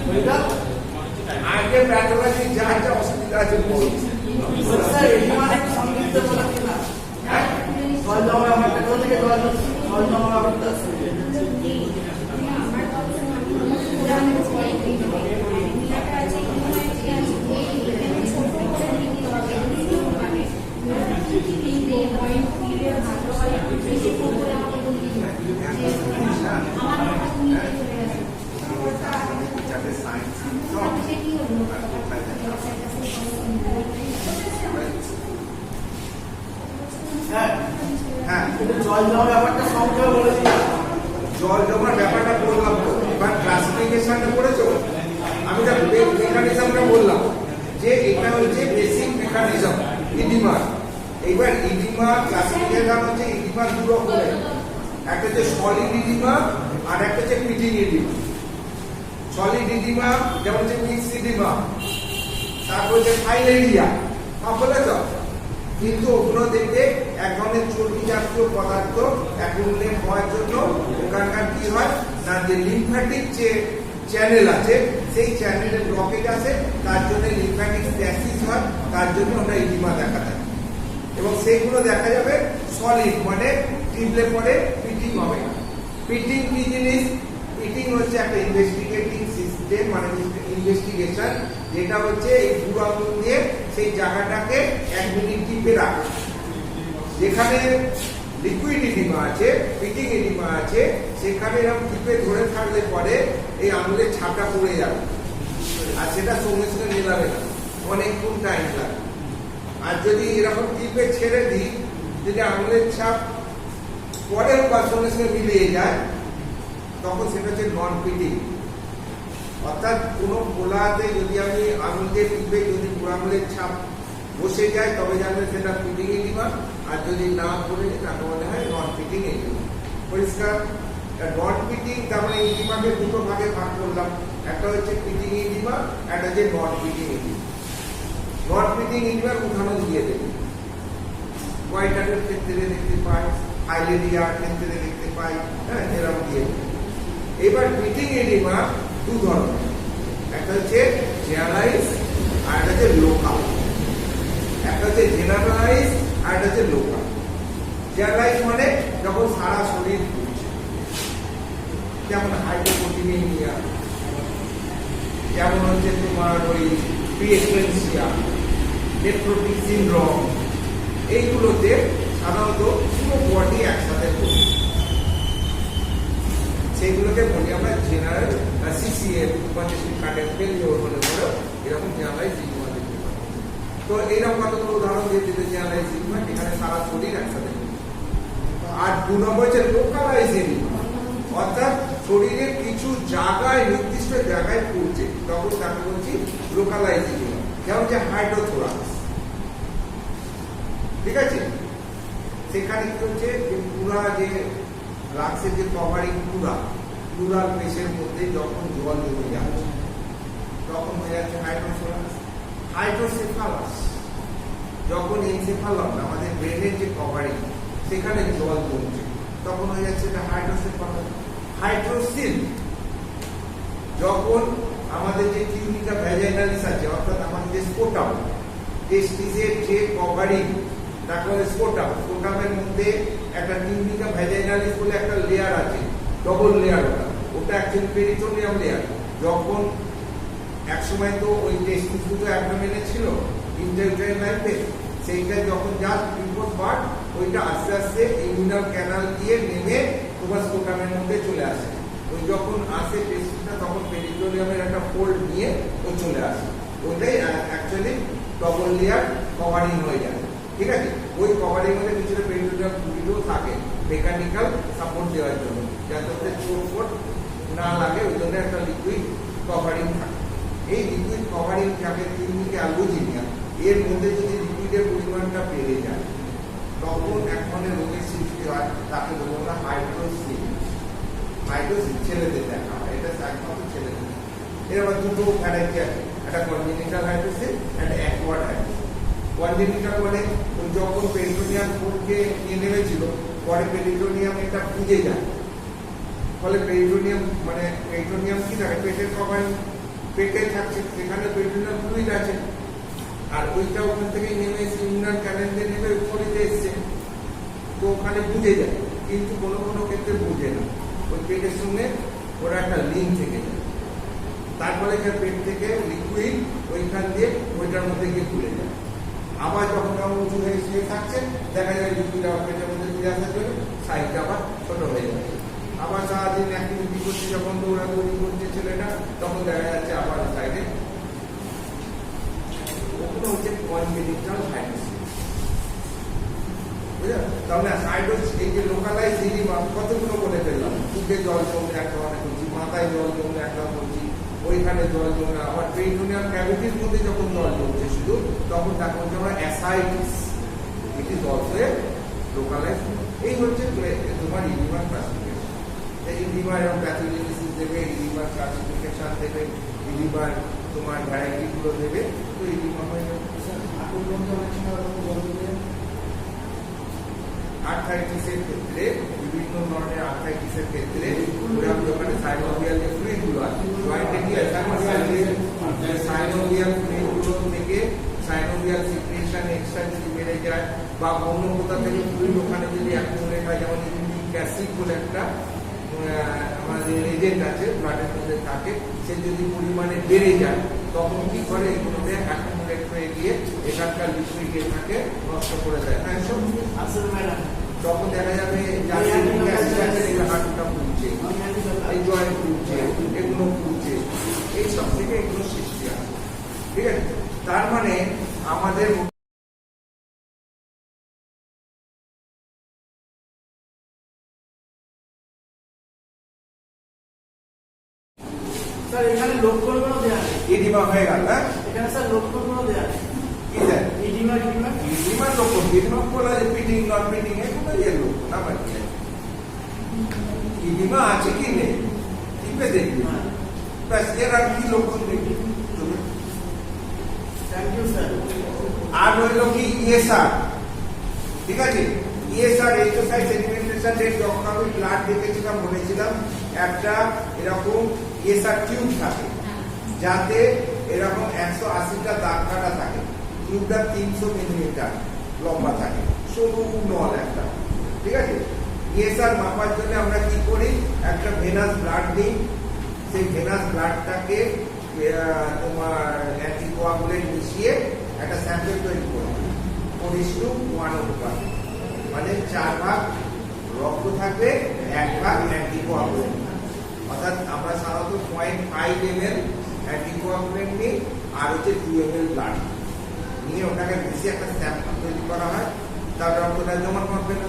ওইটা আগে প্যাথোলজি যা যা অসুবিধা আছে বলছি। স্যার এই মানে সংক্ষিপ্ত বলা কি না? হ্যাঁ, জল জমা ব্যাপারটা কোথা থেকে জল জমা ব্যাপারটা আছে? হ্যাঁ হ্যাঁ, কিন্তু জল জমা ব্যাপারটা সংক্ষেপে বলে দিই। জল জমার ব্যাপারটা বললাম তো। এবার ক্লাসিফিকেশনটা করেছো? আমি যা মেকানিজমটা বললাম, যে এটা হচ্ছে বেসিক মেকানিজম ইডিমা। এইবার ইডিমা ক্লাসিফিকেশন হচ্ছে ইডিমা দু রকমের, একটা হচ্ছে সলিড ইডিমা আর একটা হচ্ছে পিটিং ইডিমা। সলিড ইডিমা যেমন হচ্ছে মিক্স ইডিমা, তারপর হচ্ছে ফাইলেরিয়া, সব বলেছ। কিন্তু ওগুলো দেখবে এক ধরনের চর্বি জাতীয় পদার্থ অ্যাকুমুলেট হওয়ার জন্য ওখানকার কি হয় না, যে লিম্ফ্যাটিক যে চ্যানেল আছে সেই চ্যানেলের ব্লকেজ আছে, তার জন্য লিম্ফ্যাটিক স্ট্যাসিস হয়, তার জন্য আমরা ইডিমা দেখা যায়। এবং সেইগুলো দেখা যাবে সলিড, মানে টিপলে পরে পিটিং হবে না। পিটিং কি জিনিস? পিটিং হচ্ছে একটা ইনভেস্টিগেটিং সিস্টেম, মানে ইনভেস্টিগেশন, যেটা হচ্ছে এই বুড়ো আঙুল দিয়ে সেই জায়গাটাকে 1 মিনিট টিপে রাখে। যেখানে লিকুইড ইডিমা আছে, পিটিং ইডিমা আছে, সেখানে এরকম টিপে ধরে থাকলে পরে এই আঙুলের ছাপটা পড়ে যাবে, আর সেটা সঙ্গে সঙ্গে মেলাবে না, অনেকক্ষণ টাইম লাগে। আর যদি এরকম টিপে ছেড়ে দিই, যদি আঙুলের ছাপ পরে বা সঙ্গে সঙ্গে মিলিয়ে যায়, তখন সেটা হচ্ছে নন পিটিং। অর্থাৎ কোনো পোলাতে যদি আমি আঙুল দিয়ে টিপে যদি পুরো আঙুলের ছাপ বসে যায়, তবে জানবে সেটা পিটিং ইডিমা, আর যদি না পড়ে যায় তাকে মনে হয় নন পিটিং ইডিমা। পরিষ্কার? নন পিটিং তার মানে ইডিমাকে দুটো ভাগে ভাগ করলাম, একটা হচ্ছে পিটিং ইডিমা, একটা হচ্ছে নন পিটিং ইডিমা। নন পিটিং ইডিমার উদাহরণ দিয়ে দেবে, কোয়াইটারের ক্ষেত্রে দেখতে পাই, ফাইলেরিয়ার ক্ষেত্রে দেখতে পাই, হ্যাঁ, এরকম দিয়ে দেবে। এবার পিটিং ইডিমা দু ধরনের, একটা হচ্ছে জেনারেলাইজ আর একটা হচ্ছে লোকাল। একটা হচ্ছে জেনারেলাইজ আর একটা হচ্ছে লোকাল। জেনারেলাইজ মানে যখন সারা শরীর ঘুরছে, যেমন হাইপোপ্রোটিনিমিয়া, যেমন হচ্ছে তোমার ওই প্রিএক্লেমসিয়া, নেফ্রোটিক সিনড্রোম, এইগুলোতে সাধারণত পুরো বডি একসাথে ঘুরছে, সেইগুলোকে বলি আমরা general CCF, congestive cardiac failure বলে বলে এরকম জেনারেলাইজ ইডিমা দেখতে পাই। তো এইরকম কতগুলো উদাহরণ দিয়ে দিতে জেনারেলাইজ এডিমা, এখানে সারা শরীর একসাথে। আর 2 নম্বর হচ্ছে লোকালাইজ এডিমা, অর্থাৎ শরীরের কিছু জায়গায়, নির্দিষ্ট জায়গায় পড়ছে, তখন তাকে বলছি লোকালাইজ এডিমা। যেমন যে হাইড্রোথোরাক্স, ঠিক আছে, সেখানে কি হচ্ছে যে পুরা যে লাক্সের যে কভারিং প্লুরাল পেশের মধ্যে যখন জল জমে যাচ্ছে তখন হয়ে যাচ্ছে হাইড্রোথোরাক্স। হাইড্রোসেফালাস, যখন এনসেফালন আমাদের ব্রেনের যে কভারিং সেখানে জল জমছে তখন হয়ে যাচ্ছে এটা হাইড্রোসেফালাস। হাইড্রোসিল, যখন আমাদের যে টিউনিকা ভ্যাজাইনালিস আছে, অর্থাৎ আমাদের যে স্পোটাম, টেস্টিসের যে কভারিং, তারপরে স্পোটামের মধ্যে একটা টিউনিকা ভ্যাজাইনালিস বলে একটা লেয়ার আছে, ডবল লেয়ার, ওটা অ্যাকচুয়ালি পেরিটোনিয়াম লেয়ার। যখন একসময় তো ওই টেস্টিস দুটো অ্যাবডোমেনে ছিল, ইন্টারইউটেরাইন লাইফে, সেইটা যখন জাস্ট বিফোর বার্থ, ওইটা আস্তে আস্তে ইমিউনাল ক্যানাল দিয়ে নেমে তোমার স্পোটামের মধ্যে চলে আসে। ওই যখন আসে টেস্টিসটা তখন পেরিটোনিয়ামের একটা ফোল্ড নিয়ে ওই চলে আসে, ওইটাই অ্যাকচুয়ালি ডবল লেয়ার কভারিং হয়ে যায়, ঠিক আছে। ওই কভারিং মধ্যে কিছুটা পেরিটোনিয়াম ফ্লুইডও থাকে মেকানিক্যাল সাপোর্ট দেওয়ার জন্য, যাতে চোট না লাগে, ওই জন্য একটা লিকুইড কভারিং থাকে। এই লিকুইড কভারিং থাকে টিউনিকা অ্যালবুজিনিয়া, এর মধ্যে যদি লিকুইডের পরিমাণটা বেড়ে যায় তখন এক ধরনের রোগের সৃষ্টি হয়, তাকে বলবো আমরা হাইড্রোসিল। হাইড্রোসিল ছেলেদের দেখা হয়, এটা একমাত্র ছেলেদের। এর আবার দুটো ভ্যারাইটি আছে, একটা কনজেনিটাল হাইড্রোসিল, একটা অ্যাকোয়ার্ড হাইড্রোসিল। কনজেনিটাল মানে ওই যখন পেরিটোনিয়াম ফোল্ডকে নিয়ে নেমেছিল, পরে পেরিটোনিয়াম এটা বুঝে যায়, ফলে পেরিটোনিয়াম মানে পেরিটোনিয়াম কি থাকে, পেটের কভারিং, পেটে থাকছে, সেখানে পেরিটোনিয়াম ফ্লুইড আছে, আর ওইটা ওখান থেকে নেমে এসে ইমিউনাল ক্যানেল দিয়ে নেমে শরীরে এসছে, তো ওখানে বুঝে যায়। কিন্তু কোনো কোনো ক্ষেত্রে বুঝে না, ওই পেটের সঙ্গে ওরা একটা লিঙ্ক থেকে যায়, তারপরে পেট থেকে লিকুইড ওইখান দিয়ে ওইটার মধ্যে গিয়ে খুলে যায়। আবার যখন আমরা উঁচু হয়ে শুয়ে থাকছে, দেখা যায় লিকুইড আবার পেটের মধ্যে ফিরে আসার জন্য সাইজটা আবার ছোট হয়ে যায়। আবার সারাদিন অ্যাক্টিভিটি করছে, যখন দৌড়াদৌড়ি করছে ছেলেটা, তখন দেখা যাচ্ছে আবার সাইডে। ওগুলো হচ্ছে কনজেনিটাল হাইড্রোসিল, বুঝলেন? তাহলে হাইড্রোসিল, এই যে লোকালাইজ এডিমা কতগুলো বলে ফেললাম। বুকে জল জমলে একটা অনেক বলছি, মাথায় জল জমলে একটা বলছি, ওইখানে জল জমলে, আবার পেরিটোনিয়াল ক্যাভিটির মধ্যে যখন জল জমছে শুধু, তখন তাকে বলছি আমরা অ্যাসাইটিস। এটি জলসে লোকালাইজ। এই হচ্ছে তোমার এডিমার ক্লাসিফিকেশন। এই এডিমার এবং প্যাথোজেনেসিস দেবে, এডিমার ক্লাসিফিকেশন দেবে, এডিমার তোমার ভ্যারাইটি গুলো দেবে, তো এডিমা হয়ে যাবে। আর্থ্রাইটিসের ক্ষেত্রে, বিভিন্ন ধরনের আর্থ্রাইটিসের ক্ষেত্রে ওখানে সাইনোভিয়াল যে ফ্লুইড গুলো আছে, জয়েন্টে কি সাইনোভিয়াল ফ্লুইড গুলো থেকে সাইনোভিয়াল সিক্রেশন এক্সট্রা যদি বেড়ে যায়, বা অন্য কোথা থেকে ফ্লুইড ওখানে যদি অ্যাকুমুলেট হয়, যেমন ইউরিক অ্যাসিড বলে একটা আমাদের এজেন্ট আছে ব্লাডের মধ্যে থাকে, সে যদি পরিমাণে বেড়ে যায় তখন কি করে, এগুলোতে অ্যাকুমুলেট হয়ে গিয়ে এখানকার লিকুইড থাকে নষ্ট করে দেয়। হ্যাঁ, সব আসলে ম্যাডাম তখন দেখা যাবে হাঁটুটা ফুলছে, এই জয়েন্ট ফুলছে, এগুলো ফুলছে, এই সব থেকে এগুলো সৃষ্টি হয়, ঠিক আছে। তার মানে আমাদের স্যার এখানে লক্ষণগুলো দেওয়া নেই, এডিমা হয়ে গেল। হ্যাঁ, এখানে স্যার লক্ষণগুলো দেওয়া নেই, কি দেয় এডিমার এডিমার লক্ষণ? এডিমা বলা যায় পিটিং নট পিটিং, এগুলো এর লক্ষণ। আমার কি এডিমা আছে কি নেই টিপে দেখবি, ব্যাস, এর আর কি লক্ষণ দেখবি। Thank you sir. আর হইল কি ইএসআর, ঠিক আছে। ইএসআর এক্সারসাইজ সেডিমেন্টেশন রেট, যখন আমি ব্লাড দেখেছিলাম বলেছিলাম একটা এরকম ইএসআর টিউব থাকে, যাতে এরকম 180টা দাগ কাটা থাকে, টিউবটা 300 মিলিমিটার লম্বা থাকে, সরু নল একটা, ঠিক আছে। ইএসআর মাপার জন্য আমরা কি করি, একটা ভেনাস ব্লাড নিই, সেই ভেনাস ব্লাডটাকে তোমার অ্যান্টিকোয়াগুলেন্ট মিশিয়ে একটা স্যাম্পল তৈরি করি 4:1 অনুপাত, মানে 4 ভাগ রক্ত থাকবে, 1 ভাগ অ্যান্টিকোয়াগুলেন্ট। অর্থাৎ আমরা সাধারণত 0.5 ml অ্যান্টিকোয়াগুলেন্ট নিই, আর হচ্ছে 2 ml ব্লাড নিয়ে ওটাকে বেশি একটা স্যাম্পল তৈরি করা হয়, তার রক্তটা জমা থাকবে না।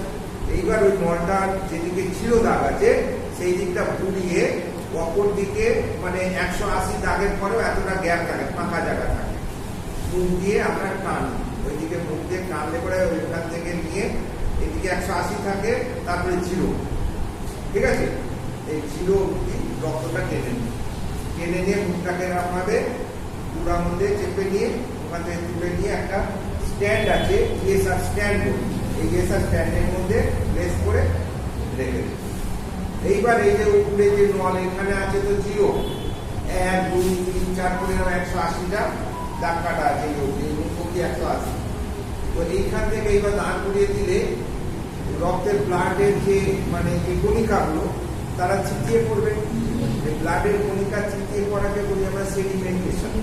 এইবার ওই নলটার যেদিকে ছিল দাগ আছে সেই দিকটা ঘুরিয়ে অপর দিকে মানে 180 দাগের পরেও এতটা গ্যাপ থাকে, ফাঁকা জায়গা থাকে, মুখ দিয়ে আমরা টান, ওইদিকে মুখ দিয়ে টানলে পরে ওইখান থেকে নিয়ে এদিকে 180 থাকে, তারপরে 0, ঠিক আছে? এই 0 অবধি রক্তটা টেনে নিয়ে মুখটাকে রাখবে, পুরা মধ্যে চেপে নিয়ে ওখান থেকে তুলে নিয়ে একটা স্ট্যান্ড আছে, ইএসআর স্ট্যান্ড, এই ইএসআর স্ট্যান্ডের মধ্যে প্লেস করে রেখে দেবে। এইবার এই যে উপরে যে নল এখানে আছে তো 0, 1 2 3 4 করে 180টা দাগ কাটা আছে, এই মুখটি 180। তো এইখান থেকে এইবার দান করিয়ে দিলে রক্তের ব্লাডের যে মানে যে কণিকাগুলো তারা ছিটিয়ে পড়বে। এই ব্লাডের কণিকা ছিটিয়ে পড়াকে বলি আমরা সেডিমেন্টেশন,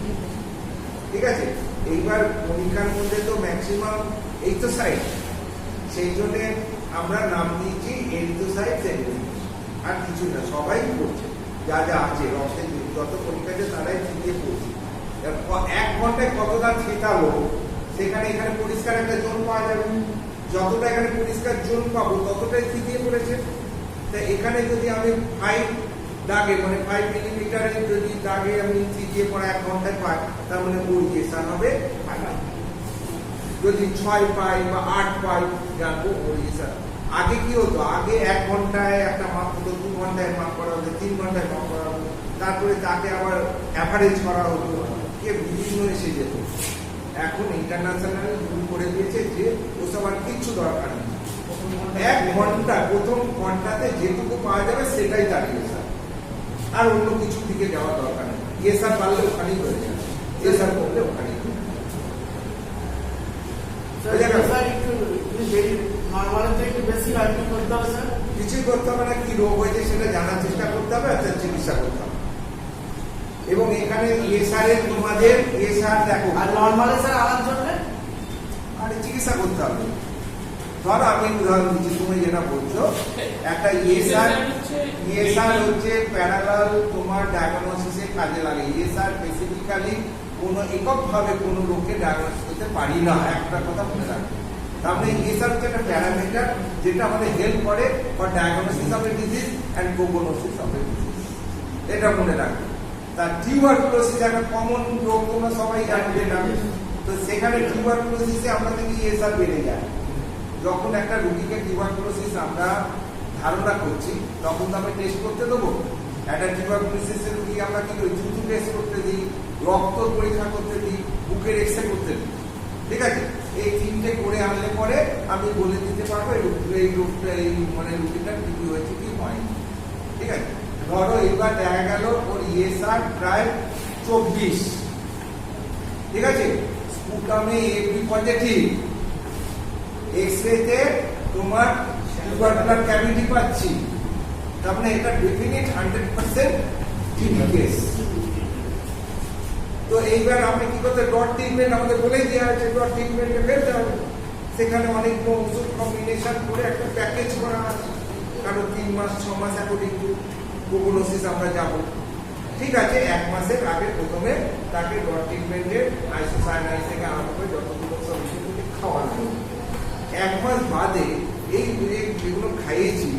ঠিক আছে? এইবার কণিকার মধ্যে তো ম্যাক্সিমাম এইথোসাইট, সেই জন্য আমরা নাম দিয়েছি এরিথ্রোসাইট সেডিমেন্টেশন। আর কিছু না, সবাই করছে, যা যা আছে রক্তের যত কণিকা আছে তারাই ছিটিয়ে পড়ছে। 1 ঘন্টায় কতটা ছেটালো সেখানে এখানে পরিষ্কার একটা জোন পাওয়া যাবে, যতটা এখানে পরিষ্কার জোন পাবো ততটাই ছিটিয়ে পড়েছে। তা এখানে যদি আমি 5 দাগে মানে 5 মিলিমিটারের যদি দাগে আমি ছিটিয়ে পড়া 1 ঘন্টায় পাই, তার মানে ওরিয়েশন হবে 5। যদি 6 পাই বা 8 পাই জানবো ওরিয়েশন। আগে কি হতো, আগে 1 ঘন্টায় একটা মাপ হতো, 2 ঘন্টায় মাপ করা হতো, 3 ঘন্টায় মাপ করা হতো, তারপরে তাকে আবার অ্যাভারেজ করা হতো, কে বিভিন্ন এসে যেত। এখন ইন্টারন্যাশনাল রুল করে দিয়েছে যে ওসব আর কিচ্ছু দরকার নেই, 1 ঘন্টা প্রথম ঘন্টাতে যেটুকু পাওয়া যাবে সেটাই দাঁড়িয়ে স্যার, আর অন্য কিছু দিকে যাওয়ার দরকার নেই। এসআর পারলে ওখানেই হয়ে যাবে, এসআর করলে ওখানেই হয়ে যাবে। কিছুই করতে হবে না, কি রোগ হয়েছে সেটা জানার চেষ্টা করতে হবে, আর চিকিৎসা করতে হবে। এবং এখানে এসআর এর তোমাদের এসআর দেখো, আর নরমাল স্যার আনার জন্য আর চিকিৎসা করতে হবে। ধরো আমি উদাহরণ দিচ্ছি, তুমি যেটা বলছো একটা এসআর হচ্ছে প্যারালাল তোমার ডায়াগনোসিসে কাজে লাগে। এসআর স্পেসিফিক্যালি কোনো এককভাবে কোনো রোগকে ডায়াগনোসিস করতে পারি না, একটা কথা মনে রাখবে। তার মানে এসআর হচ্ছে একটা প্যারামিটার যেটা আমাদের হেল্প করে for diagnosis of a disease and prognosis of a disease, এটা মনে রাখবে। তার টিউবারকুলোসিস একটা কমন রোগ, তোমরা সবাই জানো যেটা, তো সেখানে টিউবারকুলোসিসে আমরা দেখি এসআর বেড়ে যায়। যখন একটা রোগীকে টিউবারকুলোসিস আমরা ধারণা করছি তখন তো আমরা টেস্ট করতে দেবো। একটা টিউবারকুলোসিসের রোগী আমরা কি করি, থুতু টেস্ট করতে দিই, রক্ত পরীক্ষা করতে দিই, বুকের এক্সরে করতে দিই, ঠিক আছে? এই 3টে করে আনলে পরে আমি বলে দিতে পারবো এই রোগটা এই মানে রোগীটার কি হয়েছে কি হয়নি, ঠিক আছে? ধরো এবার দেখা গেল ওর এসআর প্রায় 24, ঠিক আছে? স্পুটামে এবি পজিটিভ, এক্সরেতে তোমার টিউবারকুলার ক্যাভিটি পাচ্ছি, তার মানে এটা ডেফিনিট 100% টিবি কেস। তো এইবার আমরা কি করতে, ডট ট্রিটমেন্ট আমাদের বলে দেওয়া হয়েছে, ডট ট্রিটমেন্টে ফেলতে হবে। সেখানে অনেক ওষুধ কম্বিনেশন করে একটা প্যাকেজ করা আছে, কারণ 3 মাস 6 মাস অ্যাকর্ডিং টু প্রগনোসিস আমরা যাব, ঠিক আছে? 1 মাসের আগে প্রথমে তাকে ডট ট্রিটমেন্টের আইসোসায়ানাইড থেকে আরম্ভ করে যতগুলো সব ওষুধগুলি খাওয়ানো। 1 মাস বাদে এই যেগুলো খাইয়েছি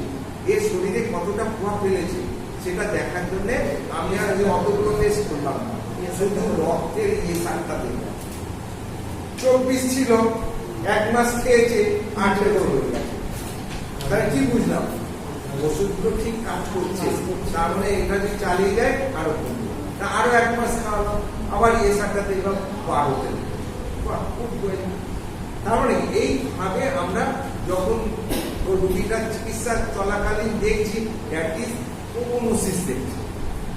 এর শরীরে কতটা প্রভাব ফেলেছে সেটা দেখার জন্য আমি আর অতগুলো টেস্ট করলাম না, শুধু রক্তের এসআরটা দেখলাম। 24 ছিল, 1 মাস খেয়েছে, 18 হয়ে গেছে। তাহলে কি বুঝলাম, ওষুধগুলো ঠিক কাজ করছে, তার মানে এটা যদি চালিয়ে যায় আরো কমবে। আরো 1 মাস খাওয়ালাম, আবার এসআরটা দেখলাম 12 খুব। তার মানে এইভাবে আমরা যখন রোগীটার চিকিৎসা চলাকালীন দেখছি দ্যাট ইজ প্রগনোসিস দেখছি,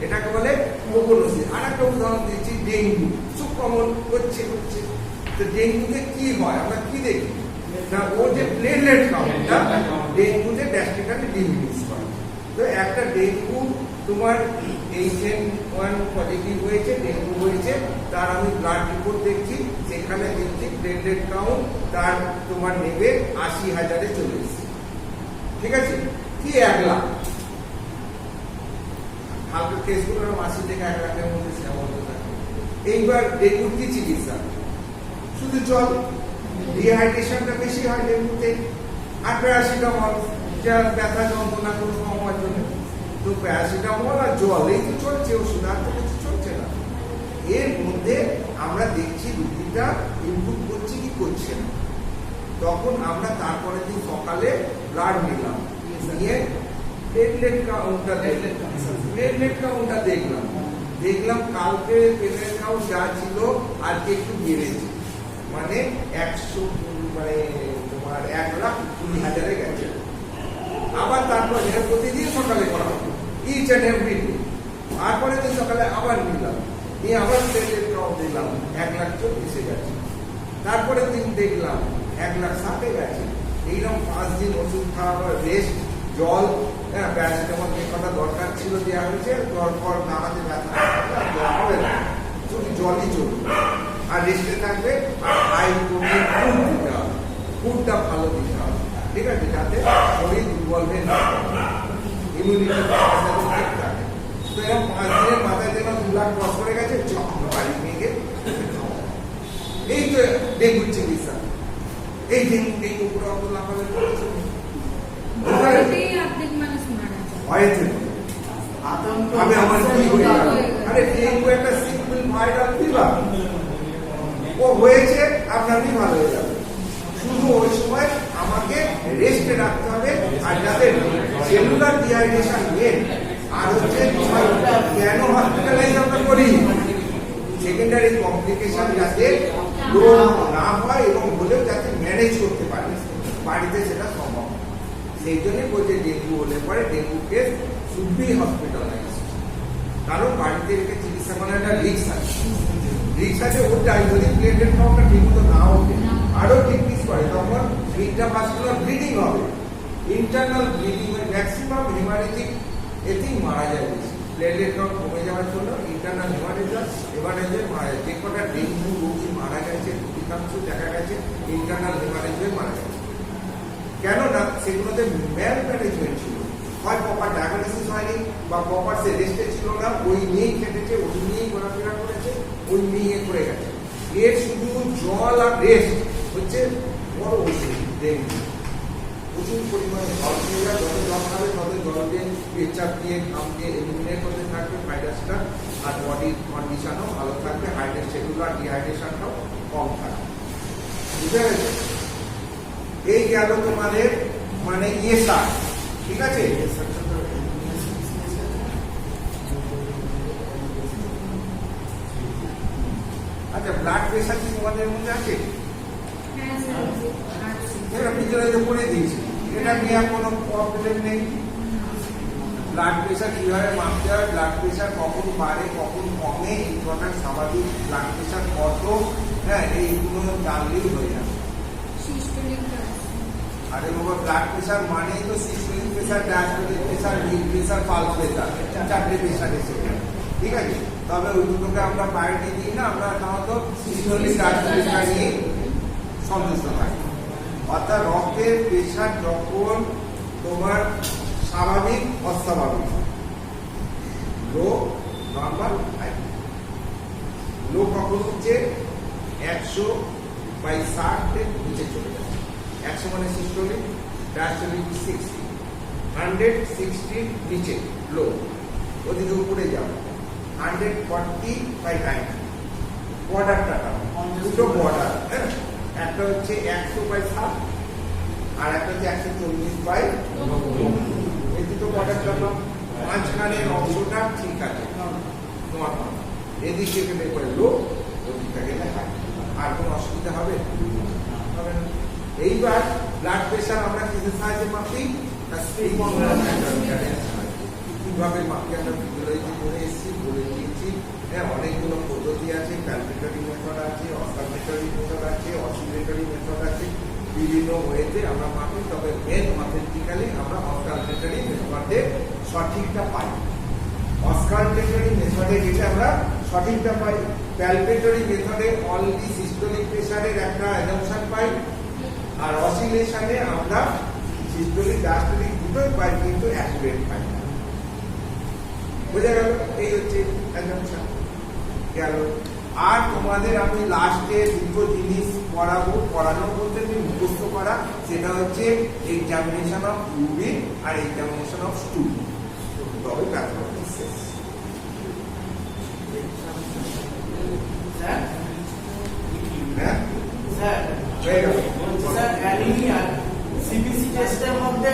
এটাকে বলে প্রগনোসিস। আর একটা উদাহরণ দিচ্ছি, ডেঙ্গু খুব কমন হচ্ছে। তো ডেঙ্গুতে কি হয় আমরা কি দেখি না, ও যে প্লেটলেট কাউন্টটা ডেঙ্গুতে ড্রাস্টিক্যালি ডিমিনিশ করে। তো একটা ডেঙ্গু তোমার H1N1 পজিটিভ হয়েছে, ডেঙ্গু হয়েছে, তার আমি ব্লাড রিপোর্ট দেখছি, সেখানে দেখছি প্লেটলেট কাউন্ট তার তোমার নেবে 80,000-এ চলে এসেছে, ঠিক আছে? কি 1 লাখ, হালকা কেসগুলো 80 থেকে 1 লাখের মধ্যে সীমাবদ্ধ থাকে। এইবার ডেঙ্গুর কি চিকিৎসা, শুধু জল, ডিহাইড্রেশনটা বেশি হয় ডেঙ্গুতে। আর প্যারাসিটামল, যা ব্যথা যন্ত্রণা কোনো কমার জন্য, তো প্যারাসিটামল আর জল এই তো চলছে, ওষুধ আর তো কিছু চলছে না। এর মধ্যে আমরা দেখছি রুগীটা ইমপ্রুভ করছে কি করছে না, তখন আমরা তারপরে দিন সকালে ব্লাড নিলাম, নিয়ে প্লেটলেট কাউন্টটা দেখলাম কালকে প্লেটলেট কাউন্ট যা ছিল আজকে একটু বেড়েছে, মানে 100 মানে তোমার 1,20,000 গেছে। আবার তারপর এটা প্রতিদিন সকালে করা হবে, ইচ অ্যান্ড এভরি ডে। তারপরে দিন সকালে আবার নিলাম, নিয়ে আবার প্লেটলেট কাউন্ট দিলাম 1,40,000 গেছে। তারপরে দিন দেখলাম 1,60,000 গেছে। এইরকম 5 দিন ওষুধ খাওয়া, রেস্ট, জল, হ্যাঁ প্যারাসিটামল যে কটা দরকার ছিল দেওয়া হয়েছে, তারপর না হাতে ব্যথা দেওয়া হবে না, শুধু জলই চলবে। আর রেস্টে থাকবে, আর হাই প্রোটিন ফুড দিতে হবে, ফুডটা ভালো দিতে হবে, ঠিক আছে, যাতে শরীর দুর্বল হয়ে না ইমিউনিটি ঠিক থাকে। তো এরকম 5 দিনের মাথায় দেখলাম 2 লাখ ক্রস করে গেছে, বাড়ি মেয়েকে এই তো ডেঙ্গুর চিকিৎসা। এই ডেঙ্গু পুরো অত লাফালে পড়েছে, ভয়তেই অর্ধেক মানুষ মারা যায়। ভয়েতে আতঙ্ক আমি আমার কি হয়ে গেল। আরে ডেঙ্গু একটা সিম্পল ভাইরাল ফিভার, ও হয়েছে আপনারই ভালো হয়ে যাবে। শুধু ওই সময় আমাকে রেস্টে রাখতে হবে, আর যাতে সেলুলার ডিহাইড্রেশন মেন। আর হচ্ছে কেন হসপিটালাইজ আমরা করি, সেকেন্ডারি কমপ্লিকেশন যাতে রোগ না হয় এবং হলেও যাতে ম্যানেজ করতে পারে, বাড়িতে সেটা সম্ভব। সেই জন্য বলছে ডেঙ্গু হলে পরে dengue case should be hospitalise, কারণ বাড়িতে রেখে চিকিৎসা করার একটা রিস্ক আছে। ওটাই যদি প্লেটের কাউন্টটা ঠিক মতো না ওঠে, আরো ডিক্রিজ করে, তখন ইন্ট্রাভাস্কুলার ব্লিডিং হবে, ইন্টারনাল ব্লিডিং হয়, ম্যাক্সিমাম হেমারেজিক এতেই মারা যায় বেশি। প্লেটের কাউন্ট কমে যাওয়ার জন্য ইন্টারনাল হেমারেজে মারা যায়। যে কটা ডেঙ্গু রোগী মারা গেছে, অধিকাংশ দেখা গেছে ইন্টারনাল হেমারেজে মারা গেছে। কেননা সেগুলোতে ম্যাল ম্যানেজমেন্ট ছিল, হয় প্রপার ডায়াগনোসিস হয়নি, বা প্রপার সে রেস্টে ছিল না, ওই নিয়েই খেটেছে, ওই নিয়েই ঘোরাফেরা করেছে, ওই নিয়ে করে গেছে। এর শুধু জল আর রেস্ট হচ্ছে বড় ওষুধ ডেঙ্গু। প্রচুর পরিমাণে জল খেয়ে যায়, যত জল খাবে তত জল দিয়ে পেচাপ দিয়ে ঘাম দিয়ে এলিমিনেট করতে থাকবে ভাইরাসটা, আর বডির কন্ডিশনও ভালো থাকবে, সেলুলার ডিহাইড্রেশনটাও কম থাকবে। বুঝতে পেরেছে? এই গেল তোমাদের মানে ইয়েসার, ঠিক আছে। আচ্ছা, ব্লাড প্রেশার কি তোমাদের মধ্যে আছে? হ্যাঁ স্যার, আছে। এটা পিছনে তো করে দিয়েছি, এটা নিয়ে আর কোনো প্রবলেম নেই। ব্লাড প্রেশার কিভাবে মাপতে হয়, ব্লাড প্রেশার কখন বাড়ে কখন কমে, এই ধরনের স্বাভাবিক ব্লাড প্রেশার কত, হ্যাঁ এইগুলো জানলেই হয়ে যাবে। সিস্টোলিক আছে। আরে বাবা, ব্লাড প্রেশার মানেই তো systolic pressure, diastolic pressure, blood pressure, pulse pressure, 4টে প্রেশার এসে, ঠিক আছে। তবে ওই দুটোকে আমরা প্রায়োরিটি দিই না, আমরা সাধারণত সিস্টোলিক ডায়াস্টোলিকটা নিয়ে সন্তুষ্ট থাকি। অর্থাৎ রক্তের প্রেশার যখন তোমার স্বাভাবিক অস্বাভাবিক, লো, নর্মাল, হাই। লো কখন হচ্ছে 100/60 নিচে চলে যাচ্ছে। 100 মানে সিস্টোলিক, ডায়াস্টোলিক 60, 160 নিচে লো, ওদিকে উপরে যাও 140/90, বর্ডারটা দুটো বর্ডার, হ্যাঁ, একটা হচ্ছে 100/60 আর একটা হচ্ছে 140/90। এই দুটো বর্ডার জন্য মাঝখানের অংশটা ঠিক আছে তোমার, এদিকে গেলে পরে লো, ওদিকটা গেলে হাই, আর কোনো অসুবিধা হবে হবে না। এইবার ব্লাড প্রেশার আমরা কিসের সাহায্যে মাপি? কিভাবে মাপি আমরা ফিজিওলজি করে এসেছি, বলে দিয়েছি। হ্যাঁ, অনেকগুলো পদ্ধতি আছে, ক্যালকুলেটরি মেথড আছে, অস্কালমেটরি মেথড আছে, অসিলেটরি মেথড আছে, বিভিন্ন ওয়েতে আমরা মাপি। তবে মেন অথেন্টিক্যালি আমরা অস্কালমেটরি মেথডে সঠিকটা পাই। অস্কালমেটরি মেথডে যেটা আমরা সঠিকটা পাই, ক্যালকুলেটরি মেথডে অলরেডি সিস্টোলিক প্রেশারের একটা অ্যাজাম্পশন পাই, আর অসিলেশনে আমরা সিস্টোলিক ডায়াস্টোলিক দুটোই পাই, কিন্তু অ্যাকুরেট পাই। বোঝা গেল? এই হচ্ছে অ্যাজাম্পশন গেল। আর তোমাদের আমি লাস্টে দুটো জিনিস পড়ানো বলতে তুমি মুখস্থ করা, সেটা হচ্ছে এক্সামিনেশন অফ ইউবি আর এক্সামিনেশন অফ স্টুল। তবে প্যাথোলজি শেষ। স্যার হ্যাঁ, স্যার হয়ে গেল। স্যার অ্যানিমিয়া সিবিসি টেস্টের মধ্যে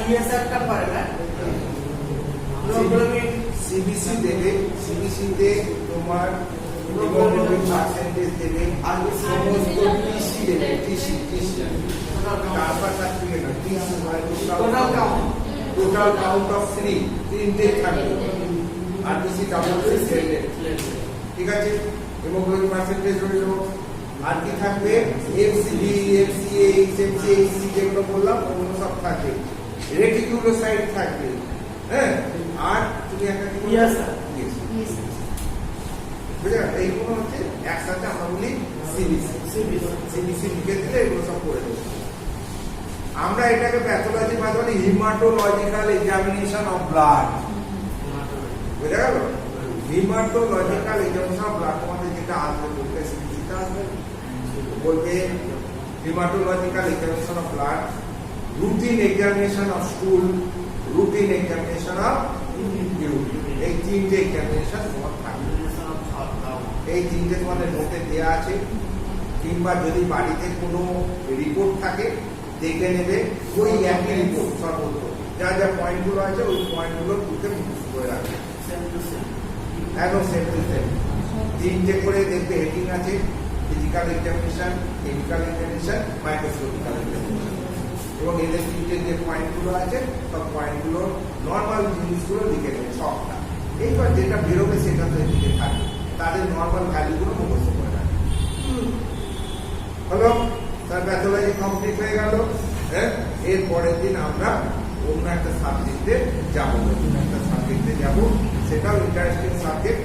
ইএসআরটা পারে না হিমোগ্লোবিন সিবিসি দেবে, সিবিসিতে তোমার হিমোগ্লোবিন পার্সেন্টেজ দেবে, আর সমস্ত টিসি দেবে, টিসি ট্রান্সফার সার্টিফিকেট না, টিসি মানে টোটাল কাউন্ট অফ 3 তিনটে থাকবে, আর টিসি ডাবল সেন্টেড, ঠিক আছে। হিমোগ্লোবিন পার্সেন্টেজ রইল, আর কি থাকবে এফসিবি, এফসিএ, এফসিএইচসি যেগুলো বললাম ওগুলো সব থাকবে, রেটিকুলোসাইট থাকবে, হ্যাঁ। আর তুমি একটা কি বললে? ইএসআর। বুঝলে, এইগুলো হচ্ছে একসাথে আমরা বলি সিবিসি। সিবিসি লিখে দিলে এগুলো সব করে দেবো। আমরা এটাকে প্যাথোলজি বলি হিমাটোলজিক্যাল এক্সামিনেশন অফ ব্লাড। বুঝে গেল? হিমাটোলজিক্যাল এক্সামিনেশন অফ ব্লাড তোমাদের যেটা আসবে বলতে সিবিসিতে আসবে, বলবে haematological examination of blood, routine examination of stool, routine examination of urine. এই তিনটে এক্সামিনেশন তোমার থাকবে। এই তিনটে তোমাদের নোটে দেওয়া আছে, কিংবা যদি বাড়িতে কোনো রিপোর্ট থাকে দেখে নেবে, ওই একই রিপোর্ট সর্বত্র যা যা পয়েন্টগুলো আছে ওই পয়েন্টগুলো তুলতে মুখস্থ করে রাখবে, একদম সেম টু সেম। তিনটে করে দেখবে হেডিং আছে, physical examination, chemical examination, microscopical examination, এবং এদের তিনটে যে পয়েন্টগুলো আছে সব পয়েন্টগুলো নর্মাল জিনিসগুলো লিখে নেবে সবটা। এইবার যেটা বেরোবে সেটা তো এদিকে থাকবে, তাদের নর্মাল ভ্যালুগুলো মুখস্থ করে রাখবে। হলো, তার প্যাথোলজি কমপ্লিট হয়ে গেল। হ্যাঁ, এর পরের দিন আমরা অন্য একটা সাবজেক্টে যাবো, নতুন একটা সাবজেক্টে যাবো, সেটাও ইন্টারেস্টিং সাবজেক্ট।